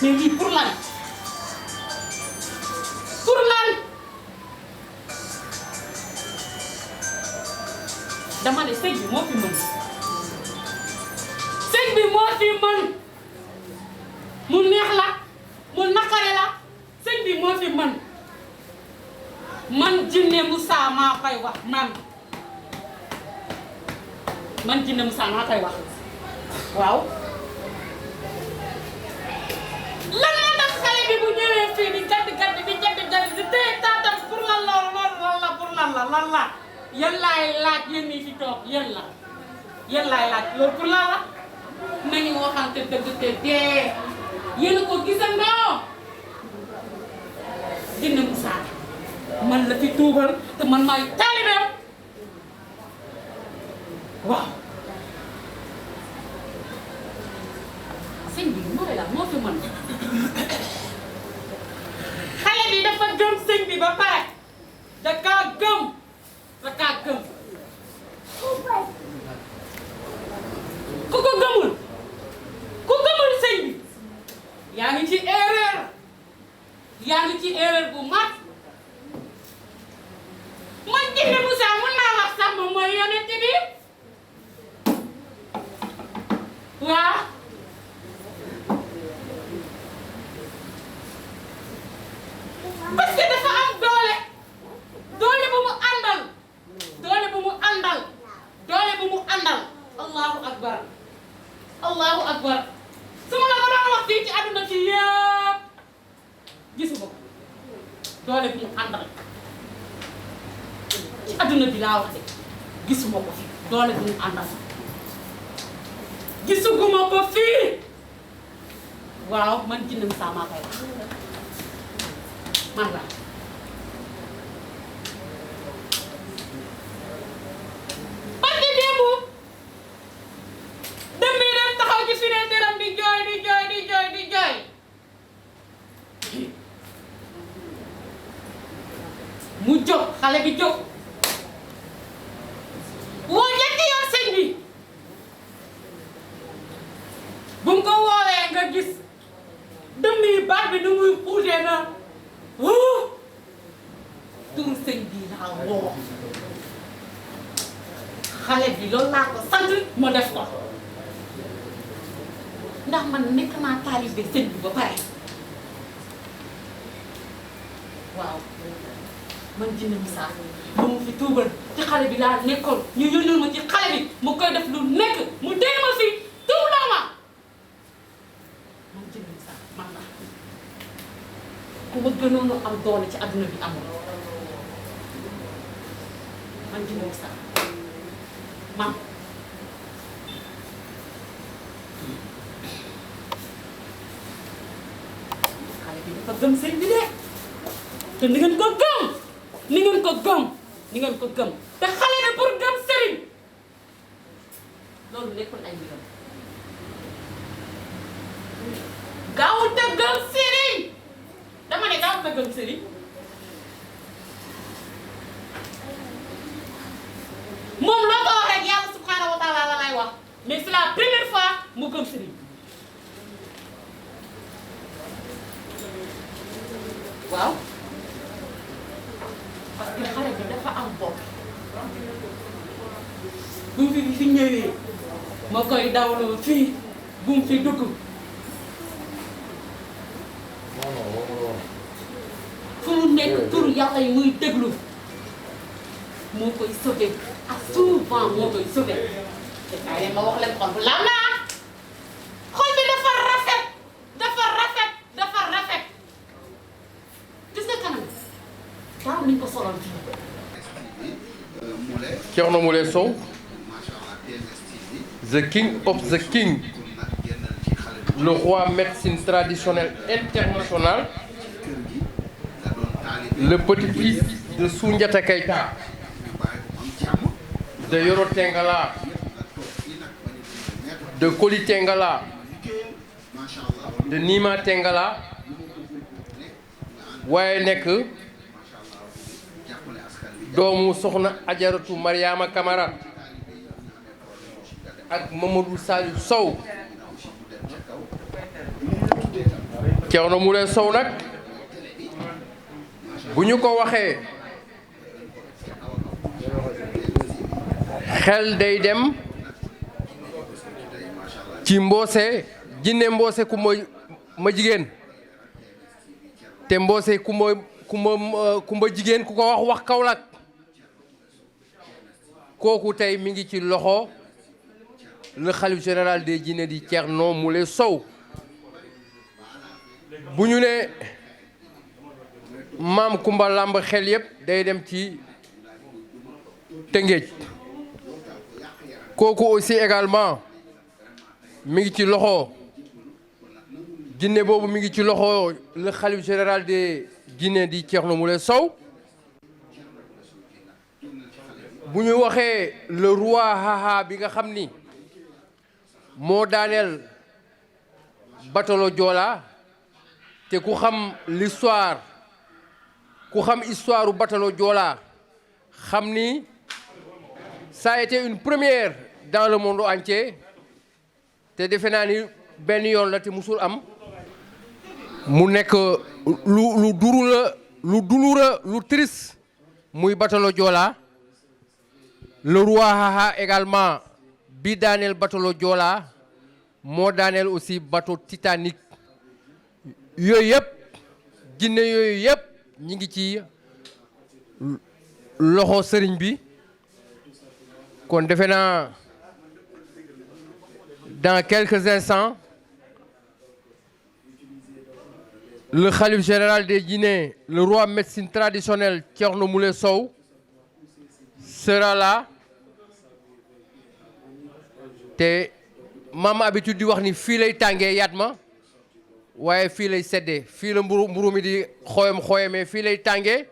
mais lii pour lan dama ne sëñ bi moo fi mën mu neex la mu naqare la sëñ bi moo fi mën man Jinne Moussa maa koy wax man man Djine Moussa maa koy wax waaw lan moo tax xale bi bu ñëwee fii di gàdd di téye taatam pour lan la yéen laay laaj yéen ñi fi toog yéen laay laaj loolu pour lan la nañu waxante dëgg te dee yéen a ko gisandoo Djine Moussa man la fi tuubal te man maay taalibeem waaw sëñ bi mooy la moo fi mën xale bi dafa gëm sëñ bi ba pare da kaa gëm ku ko gëmul sëñ bi yaa ngi ci erreur bu mag man Djine Moussa mën naa wax sax moom mooy yonent bi waaw parce que dafa am doole bu mu àndal allahu akbar su ma la ko doon wax fii ci àdduna ci yëpp gisuma ko doole bu mu àndal ci àdduna bi laa wax de gisuma ko fi doole bu mu àndal gisuguma ko fii waaw man Djine Moussa maa koy wax man la parce que démb dem taxaw ci fenêtre am di jooy mu jóg xale bi jóg woo ñetti yoon sëñ bi bu mu ko woowee nga gis dëmm yi baat bi nu muy xuutee na turu sëñ bi laa woo xale bi loolu laa ko sant ma def ko ndax man nekk naa taalibe sëñ bi ba pare waaw man Djine Moussa ba mu fi tuubal ci xale bi laa nekkoon ñu yónnal ma ci xale bi mu koy def lu nekk mu dee ma fi tuuloo ma man Djine Moussa man la ku ma gënoon am doole ci adduna bi amul man Djine Moussa man xale bi dafa gëm sëñ bi de te ni ngeen ko gëm te xale bi pour gëm sëriñ loolu nekkul ay mbiram gaawul te gëm sëriñ dama ne gaawul te gëm sëriñ moom loo ko wax rek yàlla subhanahu wa taala la lay wax mais c'est la première fois mu gëm sëriñ waaw parce que xale bi dafa am bopp bu mu fi ñëwee ma koy dawloo fii bu mu fi dugg fu mu nekk tur yàlla yi muy déglu moo koy sauvé ak souvent moo koy sauvé te kaay leen ma wax leen xol bu laam naa xol bi dafa rafet gis nga kanam daaw nañ ko solal fii Thierno Moule Sow, the king of the king, le roi médecine traditionnelle internationale, le petit-fils de Soundiata Keita, de Yoro Tengala, de Koli Tengala, de Nima Tengala, waaye nekk doomu soxna Ajaratu Mariama Kamara ak Mamadou Saliou Sow. Thierno Moule Sow nag bu ñu ko waxee xel day dem ci Mboose Jinne Mboose ku ma jigéen te Mboose ku ma jigéen ku ko wax Kaolack kooku tey mi ngi ci loxo le khalife général des Djinné di Thierno Moule Sow bu ñu ne maam Kumba làmb xel yëpp day dem ci Tëngéej kooku aussi également mi ngi ci loxo Djinné boobu mi ngi ci loxo le khalife général des Djinné di Thierno Moule Sow bu ñu waxee le roi Haha bi nga xam ni moo daaneel batalo Joola te ku xam l'histoire ku xam histoire u batalo Joola xam ni ça a été une première dans le monde entier te defe naa ni benn yoon la te musul am mu nekk lu douloureux lu triste muy batalo Joola le roi Haha également bi daaneel batalo Joola moo daaneel aussi bateau Titanic yooyu yëpp Djinné yooyu yëpp ñi ngi ci loxo sëriñ bi kon defe naa dans quelques instants le khalife général des Djinné le roi médecine traditionnelle Thierno Moule Sow sera là te maam habitude di wax ni fii lay tàngee yaat ma waaye fii lay seddee fii la mburu mi di xooyamee fii lay tàngee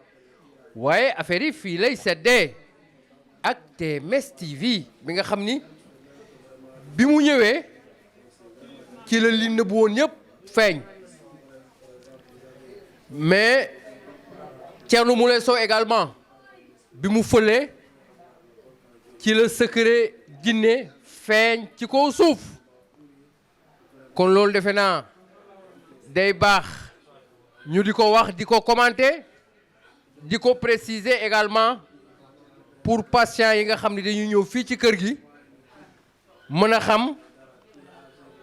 waaye affaire yi fii lay seddee ak TMS TV bi nga xam ni bi mu ñëwee ci la li nëbbu woon yëpp feeñ mais Thierno Moule Sow également bi mu fëlee ci la secret Djinné feeñ ci kaw suuf kon loolu defe naa day baax ñu di ko wax di ko commenter di ko préciser également pour patients yi nga xam ne dañuy ñëw fii ci kër gi mën a xam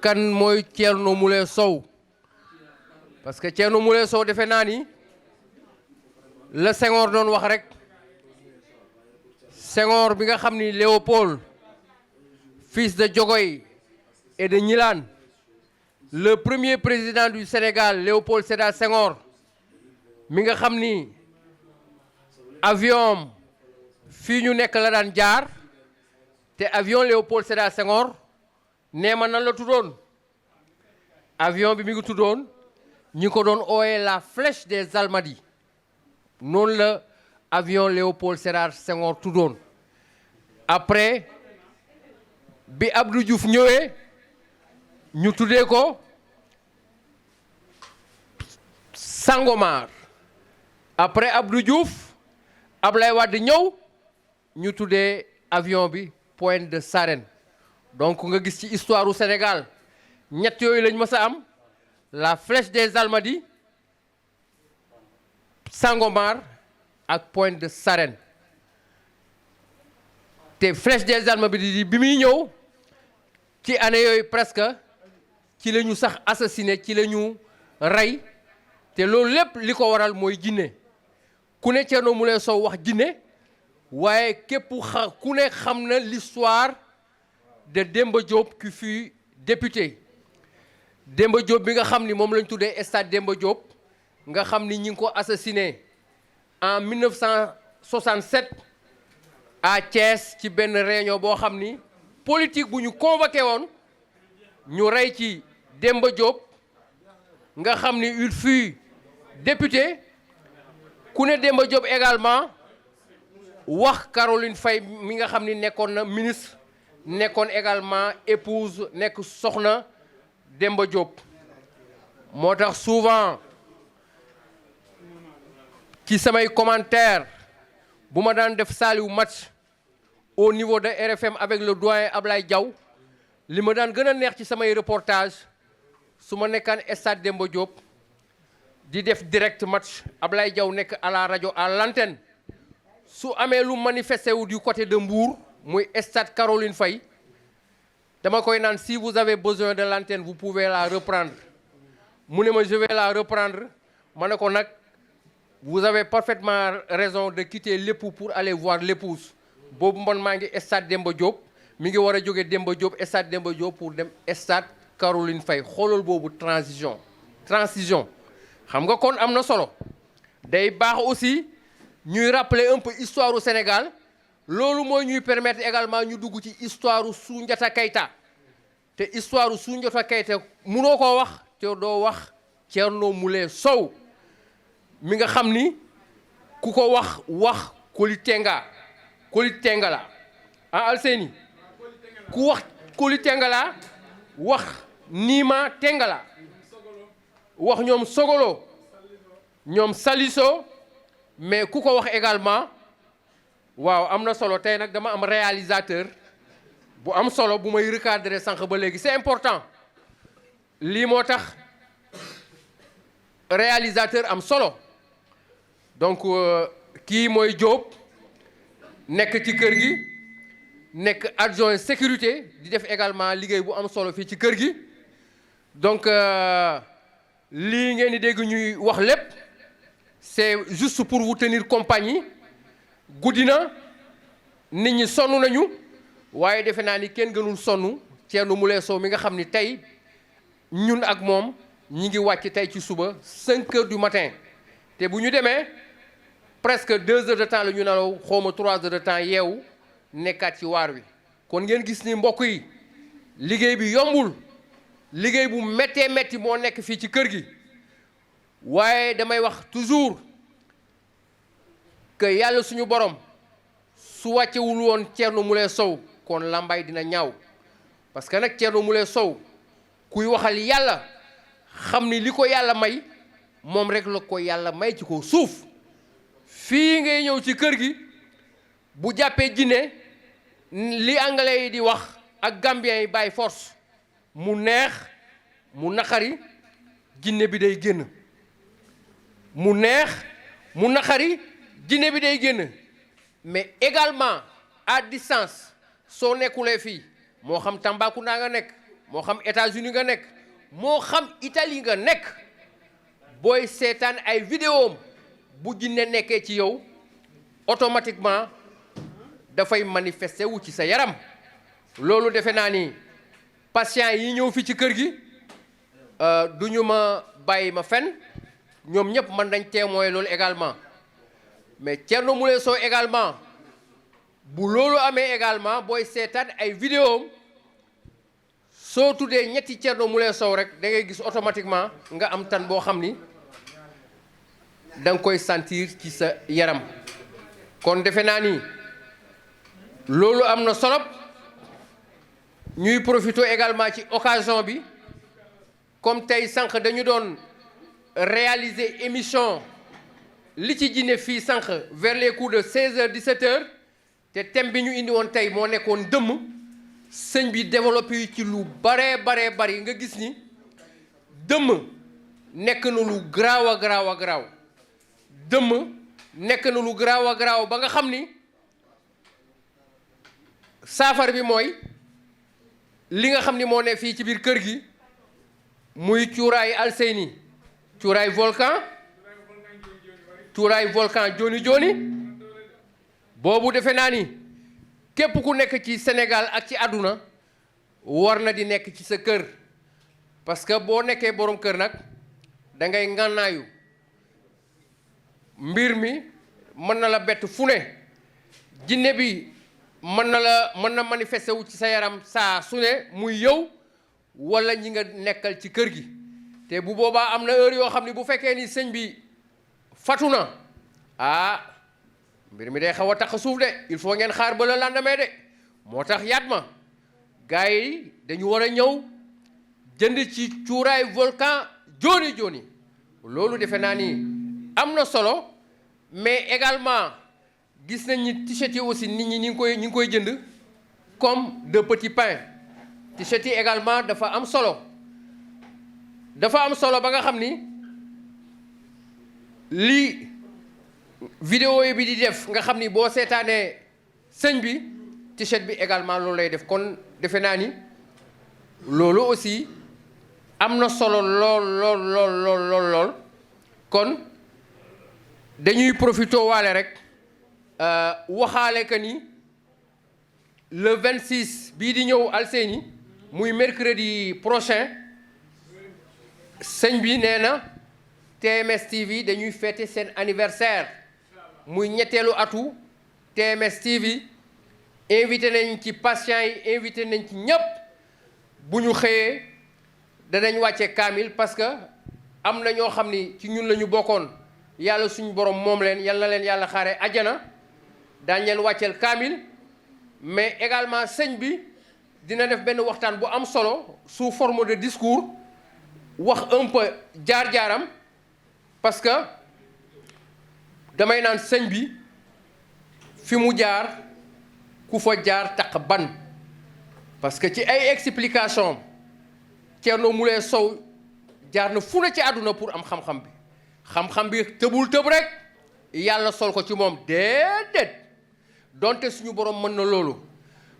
kan mooy Thierno Moule Sow parce que Thierno Moule Sow defe naa ni la Senghor doon wax rek Senghor bi nga xam ni Léopold fils de Diogoye et de Gnilane le premier président du Sénégal Léopold Sédar Senghor mi nga xam ni avion fii ñu nekk la daan jaar te avion Léopold Sédar Senghor nee ma nan la tuddoon avion bi mi ngi tuddoon ñi ko doon ooyee la flèche des Almadies noonu la avion Léopold Sédar Senghor tuddoon après bi Abdou Diouf ñëwee ñu tuddee ko Sangomar après Abdou Diouf Ablaye Wade ñëw ñu tuddee avion bi Pointe de Sarène donc nga gis ci histoire u Sénégal ñett yooyu lañ mës a am la flèche des Almadies Sangomar ak Pointe de Sarène te flèche des Almadies bi muy ñëw ci année yooyu presque ci la ñu sax assassiné ci la ñu rey te loolu lépp li ko waral mooy Djinné ku ne Thierno Moule Sow wax Djinné waaye képp ku ne xam na l'histoire de Demba Diop qui fut député Demba Diop bi nga xam ni moom lañ tuddee stade Demba Diop nga xam ni ñi ngi ko assassiné en 1967 à Thiès ci benn réunion boo xam ni politique bu ñu convoqué woon ñu rey ci Demba Diop nga xam ni il fut député ku ne Demba Diop également wax Caroline Faye mi nga xam ni nekkoon na ministre nekkoon également épouse nekk soxna Demba Diop moo tax souvent ci samay commentaire bu ma daan def saaliwu match au niveau de RFM avec le doyen Ablaye Diaw li ma daan gën a neex ci samay reportage su ma nekkaan stade Demba Diop di def direct match Ablaye Diaw nekk à la rajo à l'antenne su amee lu manifesté wu du côté de Mbour muy stade Caroline Faye dama koy naan si vous avez besoin de l'antenne vous pouvez la reprendre mu ne ma je vais la reprendre ma ne ko nag vous avez parfaitement raison de quitter l'époux pour aller voir l'épouse boobu man maa ngi stade Demba Diop mi ngi war a jóge Demba Diop stade Demba Diop pour dem stade Caroline Faye xoolal boobu transition xam nga kon am na solo day baax aussi ñuy rappeler un peu histoire au Sénégal loolu mooy ñuy permettre également ñu dugg ci histoire Soundiata Keita te histoire Soundiata Keita munoo koo wax te doo wax Thierno Moule Sow mi nga xam ni ku ko wax Koli Tengala Alseyni ku wax Koli Tengala wax Nima Tengala wax ñoom Sogolo ñoom Saliso mais ku ko wax également waaw am na solo tey nag dama am réalisateur bu am solo bu may recadrer sànq ba léegi c'est important lii moo tax réalisateur am solo donc kii mooy Diop nekk ci kër gi nekk adjoint sécurité di def également liggéey bu am solo fii ci kër gi donc lii ngeen di dégg ñuy wax lépp c'est juste pour vous tenir compagnie guddi na nit ñi sonn nañu waaye defe naa ni kenn gënul sonn Thierno Moule Sow mi nga xam ni tey ñun ak moom ñi ngi wàcc tey ci suba 5 heures du matin te bu ñu demee presque 2 heures de temps la ñu nelaw xawma 3 heures de temps yeewu nekkaat ci waar wi kon ngeen gis ni mbokk yi liggéey bi yombul liggéey bu méttee métti moo nekk fii ci kër gi waaye damay wax toujours que yàlla suñu borom su wàccewul woon Thierno Moule Sow kon lambay dina ñaaw parce que nag Thierno Moule Sow kuy waxal yàlla xam ni li ko yàlla may moom rek la ko yàlla may ci ko suuf fii ngay ñëw ci kër gi bu jàppee jinne li anglais yi di wax ak gambien yi by force mu neex mu naqari jinne bi day génn mu neex mu naqari jinne bi day génn mais également à distance soo nekkulee fii moo xam Tambacounda nga nekk moo xam États-Unis nga nekk moo xam Italie nga nekk booy seetaan ay vidéom bu jinne nekkee ci yow automatiquement dafay manifester wu ci sa yaram loolu defe naa ni patient yi ñëw fi ci kër gi du ñu ma bàyyi ma fen ñoom ñëpp mën nañ témoin loolu également mais Thierno Moule Sow également bu loolu amee également booy seetaan ay vidéom soo tuddee ñetti Thierno Moule Sow rek da ngay gis automatiquement nga am tan boo xam ni da nga koy sentir ci sa yaram kon defe naa ni loolu am na solo ñuy profiter également ci occasion bi comme tey sànq dañu doon réaliser émission li ci jinne fii sànq vers les coups de 16h 17h te thème bi ñu indi woon tey moo nekkoon dëmm sëñ bi développé yu ci lu baree bari nga gis ni dëmm nekk na lu garaaw a garaaw dëmm nekk na lu garaaw a garaaw ba nga xam ni saafara bi mooy li nga xam ni moo ne fii ci biir kër gi muy cuuraay Alseyni cuuraay volcan joni joni boobu defe naa ni képp ku nekk ci Sénégal ak ci àdduna war na di nekk ci sa kër parce que boo nekkee borom kër nag da ngay ngànnaayu mbir mi mën na la bett fu ne jinne bi mën na manifester wu ci sa yaram saa su ne muy yow wala ñi nga nekkal ci kër gi te bu boobaa am na heure yoo xam ne bu fekkee ni sëñ bi fatu na mbir mi day xaw a tax suuf de il faut ngeen xaar ba le lendemain de moo tax yaat ma gars yi dañu war a ñëw jënd ci cuuraay volcan joni joni loolu defe naa ni am na solo mais également gis nañ ni t-shirt yi aussi nit ñi ñi ngi koy jënd comme de petits pains t-shirt yi également dafa am solo ba nga xam ni lii vidéo yi bi di def nga xam ni boo seetaanee sëñ bi t-shirt bi également loolu lay def kon defe naa ni loolu aussi am na solo lool kon dañuy profité waale rek waxaale que ni le 26 bii di ñëw Alseyni muy mercredi prochain sëñ bi nee na TMS TV dañuy fêter seen anniversaire muy ñetteelu atu TMS TV invité nañ ci patients yi invité nañ ci ñëpp bu ñu xëyee danañ wàcce kaamil parce que am na ñoo xam ni ci ñun la ñu bokkoon yàlla suñu borom moom leen yal na leen yàlla xaare àjjana daañ leen wàcceel kaamil mais également sëñ bi dina def benn waxtaan bu am solo sous forme de discours wax un peu jaar-jaaram parce que damay naan sëñ bi fi mu jaar ku fa jaar taq ban parce que ci ay explication Thierno Moule Sow jaar na fu ne ci àdduna pour am xam-xam bi xam-xam bi tëbul tëb rek yàlla sol ko ci moom déedéet donte suñu borom mën na loolu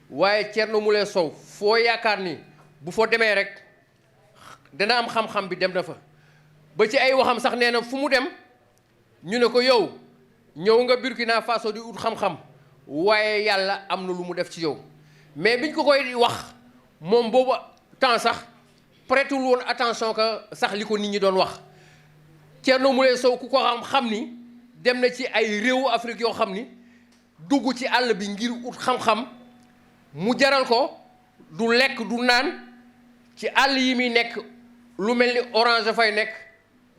waaye Thierno Moule Sow foo yaakaar ni bu fa demee rek dana am xam-xam bi dem na fa ba ci ay waxam sax nee na fu mu dem ñu ne ko yow ñëw nga Burkina Faso di ut xam-xam waaye yàlla am na lu mu def ci yow mais biñ ko koy wax moom boobu temps sax prêtul woon attention que sax li ko nit ñi doon wax Thierno Moule Sow ku ko xam ni dem na ci ay réewu Afrique yoo xam ni dugg ci àll bi ngir ut xam-xam mu jaral ko du lekk du naan ci àll yi muy nekk lu mel ni orange fay nekk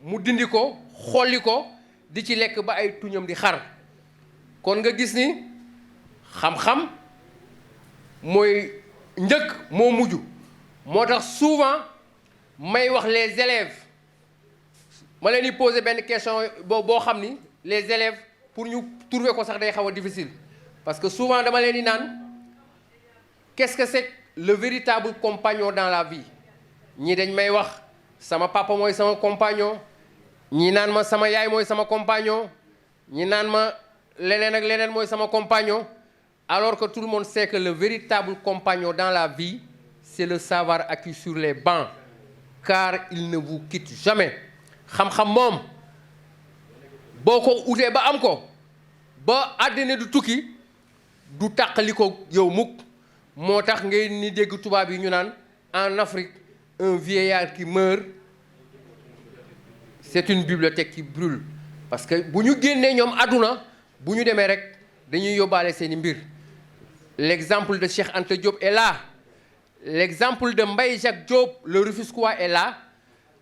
mu dindi ko xolli ko di ci lekk ba ay tuñam di xar kon nga gis ni xam-xam mooy njëkk moo mujj moo tax souvent may wax les élèves ma leen di poser benn question boo xam ni les élèves pour ñu trouver ko sax day xaw a difficile parce que souvent dama leen di naan qu'est-ce que c'est le véritable compagnon dans la vie ñii dañ may wax sama papa mooy sama compagnon ñii naan ma sama yaay mooy sama compagnon ñi naan ma leneen ak leneen mooy sama compagnon alors que tout le monde sait que le véritable compagnon dans la vie c'est le savoir acquis sur les bancs car il ne vous quitte jamais xam-xam moom boo ko utee ba am ko ba àddina du tukki du tàqali ko yow mukk moo tax ngay ni dégg tubaab yi ñu naan en Afrique un vieillard qui meurt c'est une bibliothèque qui brûle parce que bu ñu génnee ñoom àdduna bu ñu demee rek dañuy yóbbaale seeni mbir l'exemple de Cheikh Anta Diop est là l'exemple de Mbaye Jacques Diop le Rufisquois est là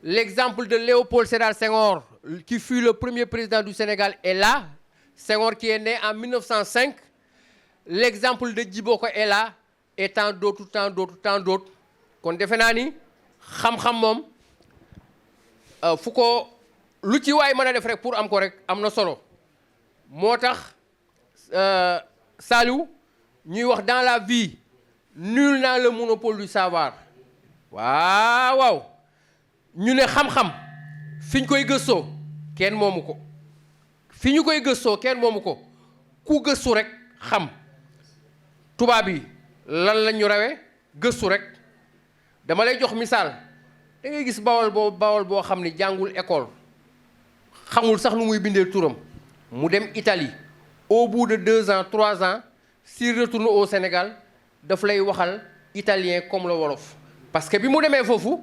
l'exemple de Léopold Sédar Senghor qui fut le premier président du Sénégal est là Senghor qui est né en 1905 l'exemple de Djiboko est là et tant d'autres kon defe naa ni xam-xam moom fu ko lu ci waay mën a def rek pour am ko rek am na solo moo tax Saliou ñuy wax dans la vie nul n'a le monopole du savoir waaw ñu ne xam-xam fi ñu koy gëstoo kenn moomu ko fi ñu koy gëstoo kenn moomu ko ku gëstu rek xam tubaab yi lan lañ ñu rawee gëstu rek dama lay jox misaal da ngay gis bawol boo xam ni jàngul école xamul sax nu muy bindee turam mu dem Italie au bout de 2 ans 3 ans s'il retourne au Sénégal daf lay waxal italien comme le wolof parce que bi mu demee foofu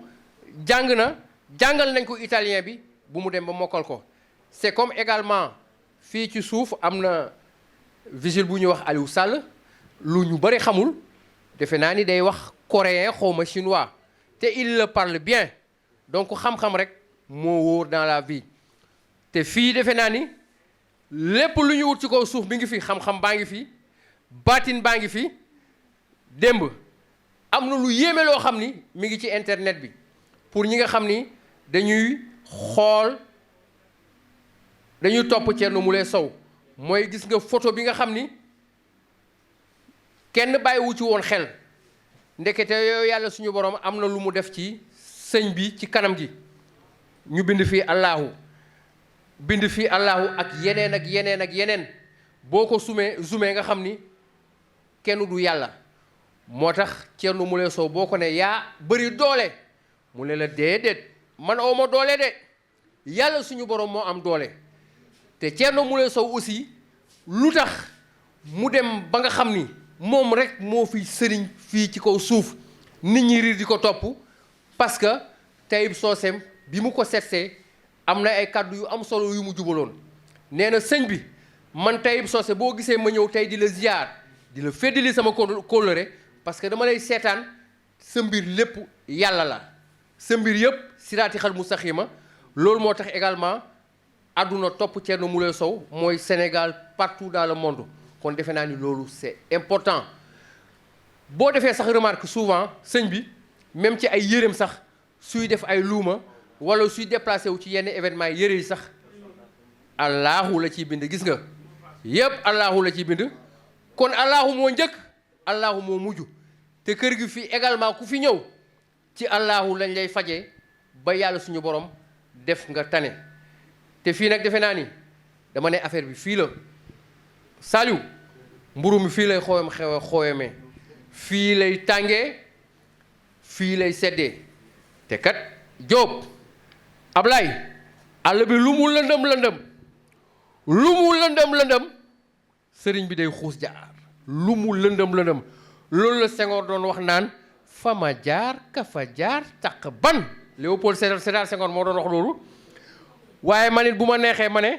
jàngal nañ ko italien bi bu mu dem ba mokkal ko c'est comme également fii ci suuf am na vigile bu ñuy wax Aliou Sall lu ñu bëri xamul defe naa ni day wax coréen xawma chinois te il le parle bien donc xam-xam rek moo wóor dans la vie te fii defe naa ni lépp lu ñu wut ci kaw suuf bi ngi fi xam-xam baa ngi fi baatin baa ngi fi démb am na lu yéeme loo xam ni mi ngi ci internet bi pour ñi nga xam ni dañuy topp Thierno Moule Sow mooy gis nga photo bi nga xam ni kenn bàyyiwu ci woon xel ndekete yooyu yàlla suñu borom am na lu mu def ci sëñ bi ci kanam gi ñu bind fii Allahu ak yeneen boo ko zoomé nga xam ni kenn du yàlla moo tax Thierno Moule Sow boo ko ne yaa bëri doole mu ne la déedéet man awma doole de yàlla suñu borom moo am doole te Thierno Moule Sow aussi lu tax mu dem ba nga xam ni moom rek moo fi sëriñ fii ci kaw suuf nit ñi riir di ko topp parce que Taïb Socé bi mu ko seetsee am na ay kàddu yu am solo yu mu jubaloon nee na sëñ bi man Taïb Socé boo gisee ma ñëw tey di la ziar di la feddali sama kóllëre parce que dama lay seetaan sa mbir lépp yàlla la sa mbir yëpp siraati xal mustaxima loolu moo tax également àdduna topp Thierno Moule Sow mooy Sénégal partout dans le monde kon defe naa ni loolu c'est important boo defee sax remarque souvent sëñ bi même ci ay yéreem sax suy def ay luuma wala suy déplacé wu ci yenn événement yére yi sax allahu la ciy bind gis nga yëpp allahu la ciy bind kon allahu moo njëkk allahu moo mujj te kër gi fii également ku fi ñëw ci allahu lañ lay fajee ba yàlla suñu borom def nga tane te fii nag defe naa ni dama ne affaire bi fii la Saliou mburu mi fii lay xooyamee fii lay tàngee fii lay seddee te kat Jóob Ablaye àll bi lu mu lëndëm sëriñ bi day xuus jaar lu mu lëndëm loolu la Senghor doon wax naan fa ma jaar ka fa jaar taq ban Léopold Sédar Senghor moo doon wax loolu waaye man it bu ma neexee ma ne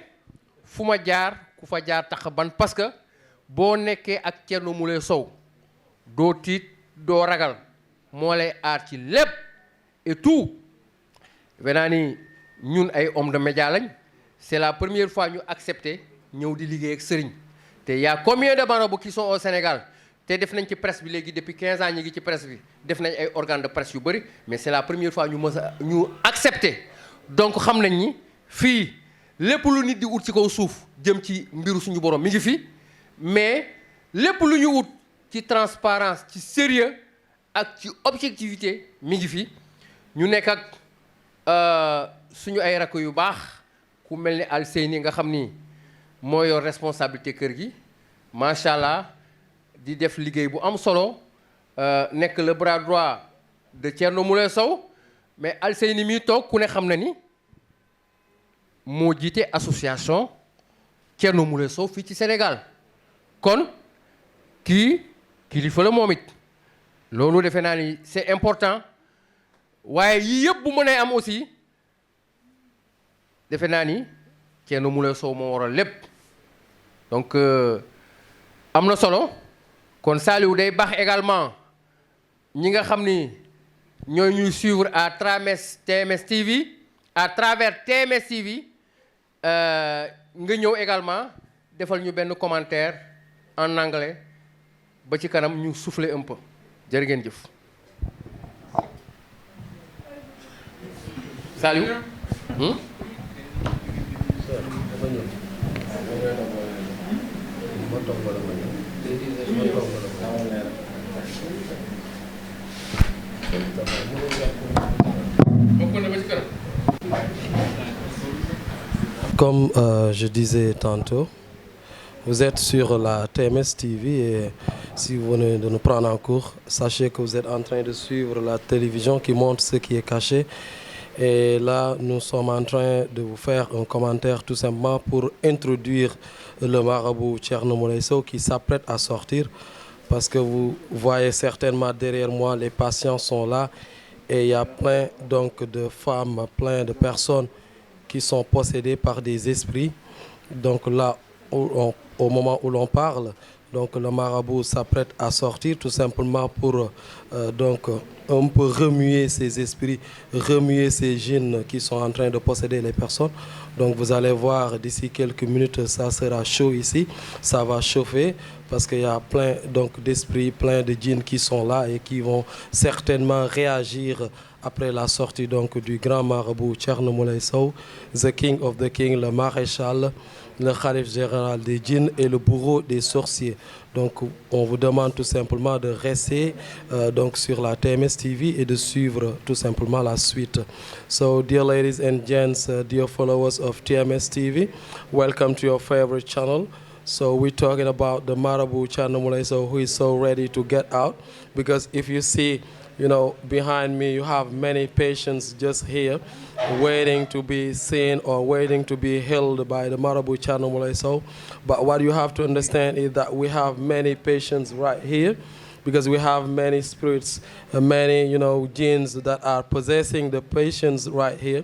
fu ma jaar ku fa jaar taq ban parce que boo nekkee ak Thierno Moule Sow doo tiit doo ragal moo lay aar ci lépp et tout venaa ni ñun ay homme de média lañ c'est la première fois ñu accepté ñëw di liggéey ak sëriñ te y a combien de marabouts qui sont au Sénégal te def nañ ci presse bi léegi depuis 15 ans ñi ngi ci presse bi def nañ ay organes de presse yu bëri mais c'est la première fois ñu accepté donc xam nañ ni fii lépp lu nit di ut ci kaw suuf jëm ci mbiru suñu borom mi ngi fi mais lépp lu ñu ut ci transparence ci sérieux ak ci objectivité mi ngi fi ñu nekk ak suñu ay rakk yu baax ku mel ni Alseyni nga xam ni moo yor responsabilité kër gi macha allah di def liggéey bu am solo nekk le bras droit de Thierno Moule Sow mais Alseyni mi toog ku ne xam na ni moo jiite association Thierno Moule Sow fii ci Sénégal kon kii kilifa la moom it loolu defe naa ni c'est important waaye yii yëpp bu mënee am aussi defe naa ni Thierno Moule Sow moo waral lépp donc am na solo kon Saliou day baax également ñi nga xam ni ñooy ñuy suivre à travers TMS TV nga ñëw également defal ñu benn commentaire en anglais ba ci kanam ñu souffler un peu jërë ngeen jëf Saliou Comme je disais tantôt, vous êtes sur la TMS TV et si vous venez de nous prendre en cours, sachez que vous êtes en train de suivre la télévision qui montre ce qui est caché. Et là, nous sommes en train de vous faire un commentaire tout simplement pour introduire le marabout Thierno Moule Sow qui s'apprête à sortir. Parce que vous voyez certainement derrière moi, les patients sont là et il y a plein donc de femmes, plein de personnes qui sont possédées par des esprits. Donc là, au moment où l'on parle, donc le marabout s'apprête à sortir tout simplement pour donc un peu remuer ces esprits, remuer ces djinns qui sont en train de posséder les personnes. Donc vous allez voir d'ici quelques minutes, ça sera chaud ici, ça va chauffer parce qu'il y a plein donc d'esprits, plein de djinns qui sont là et qui vont certainement réagir après la sortie donc du grand marabout Thierno Moule Sow, the king of the king, le maréchal, le khalife général des djinns et le bourreau des sorciers. Donc on vous demande tout simplement de rester donc sur la TMS TV et de suivre tout simplement la suite. So dear ladies and gents, dear followers of TMS TV, welcome to your favorite channel. So we're talking about the marabout Thierno Moule Sow who is so ready to get out, because if you see behind me you have many patients just here waiting to be seen or waiting to be healed by the Marabout Thierno Moulé Sow. But what you have to understand is that we have many patients right here because we have many spirits, many, jinns that are possessing the patients right here.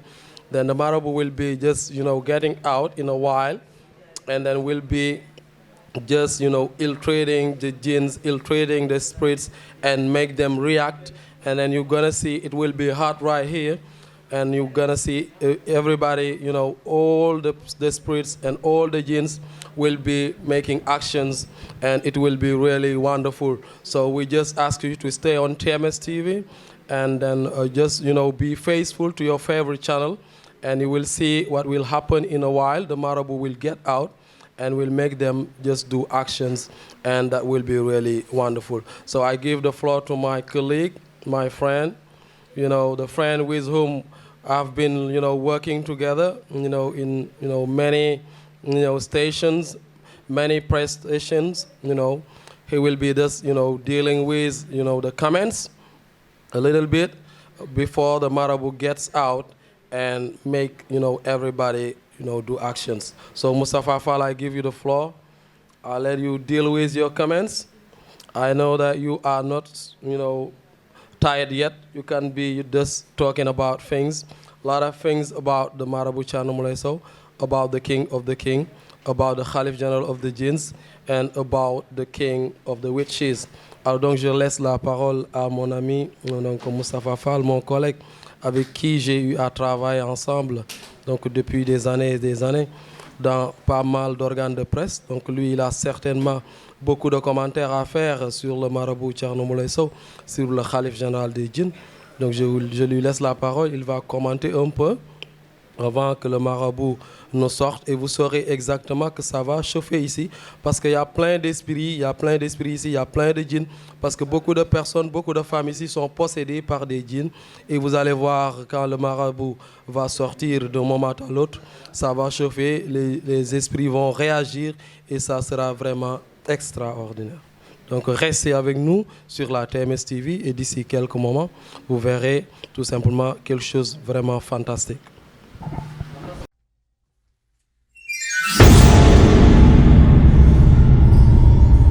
Then the Marabout will be just, getting out in a while, and then we'll be just, ill-trading the jinns, ill-trading the spirits, and make them react. And then you're gonna see it will be hot right here, and you're gonna see everybody, all the spirits and all the jinns will be making actions, and it will be really wonderful. So we just ask you to stay on TMS TV, and then just, be faithful to your favorite channel, and you will see what will happen in a while. The Marabout will get out, and we'll make them just do actions, and that will be really wonderful. So I give the floor to my colleague, my friend, the friend with whom I've been, working together, in, many, stations, many press stations, He will be just, dealing with, the comments a little bit before the Marabout gets out and make, everybody, do actions. So Mustafa Fall, I give you the floor. I'll let you deal with your comments. I know that you are not, tired yet. You can be just talking about things, a lot of things about the Marabout Thierno Moulé Sow, about the King of the King, about the Khalif General of the Jinns, and about the King of the Witches. Alors donc je laisse la parole à mon ami, donc Moustapha Fall, mon collègue, avec qui j'ai eu à travailler ensemble donc depuis des années et des années dans pas mal d'organes de presse. Donc lui, il a certainement beaucoup de commentaires à faire sur le Marabout Thierno Moulé Sow, sur le Khalif général des djinns. Donc je lui laisse la parole, il va commenter un peu avant que le Marabout nous sorte, et vous saurez exactement que ça va chauffer ici, parce qu'il y a plein d'esprits, ici, il y a plein de djinns, parce que beaucoup de personnes, beaucoup de femmes ici sont possédées par des djinns, et vous allez voir quand le Marabout va sortir d'un moment à l'autre, ça va chauffer, les esprits vont réagir, et ça sera vraiment extraordinaire. Donc restez avec nous sur la TMS TV, et d'ici quelques moments, vous verrez tout simplement quelque chose de vraiment fantastique.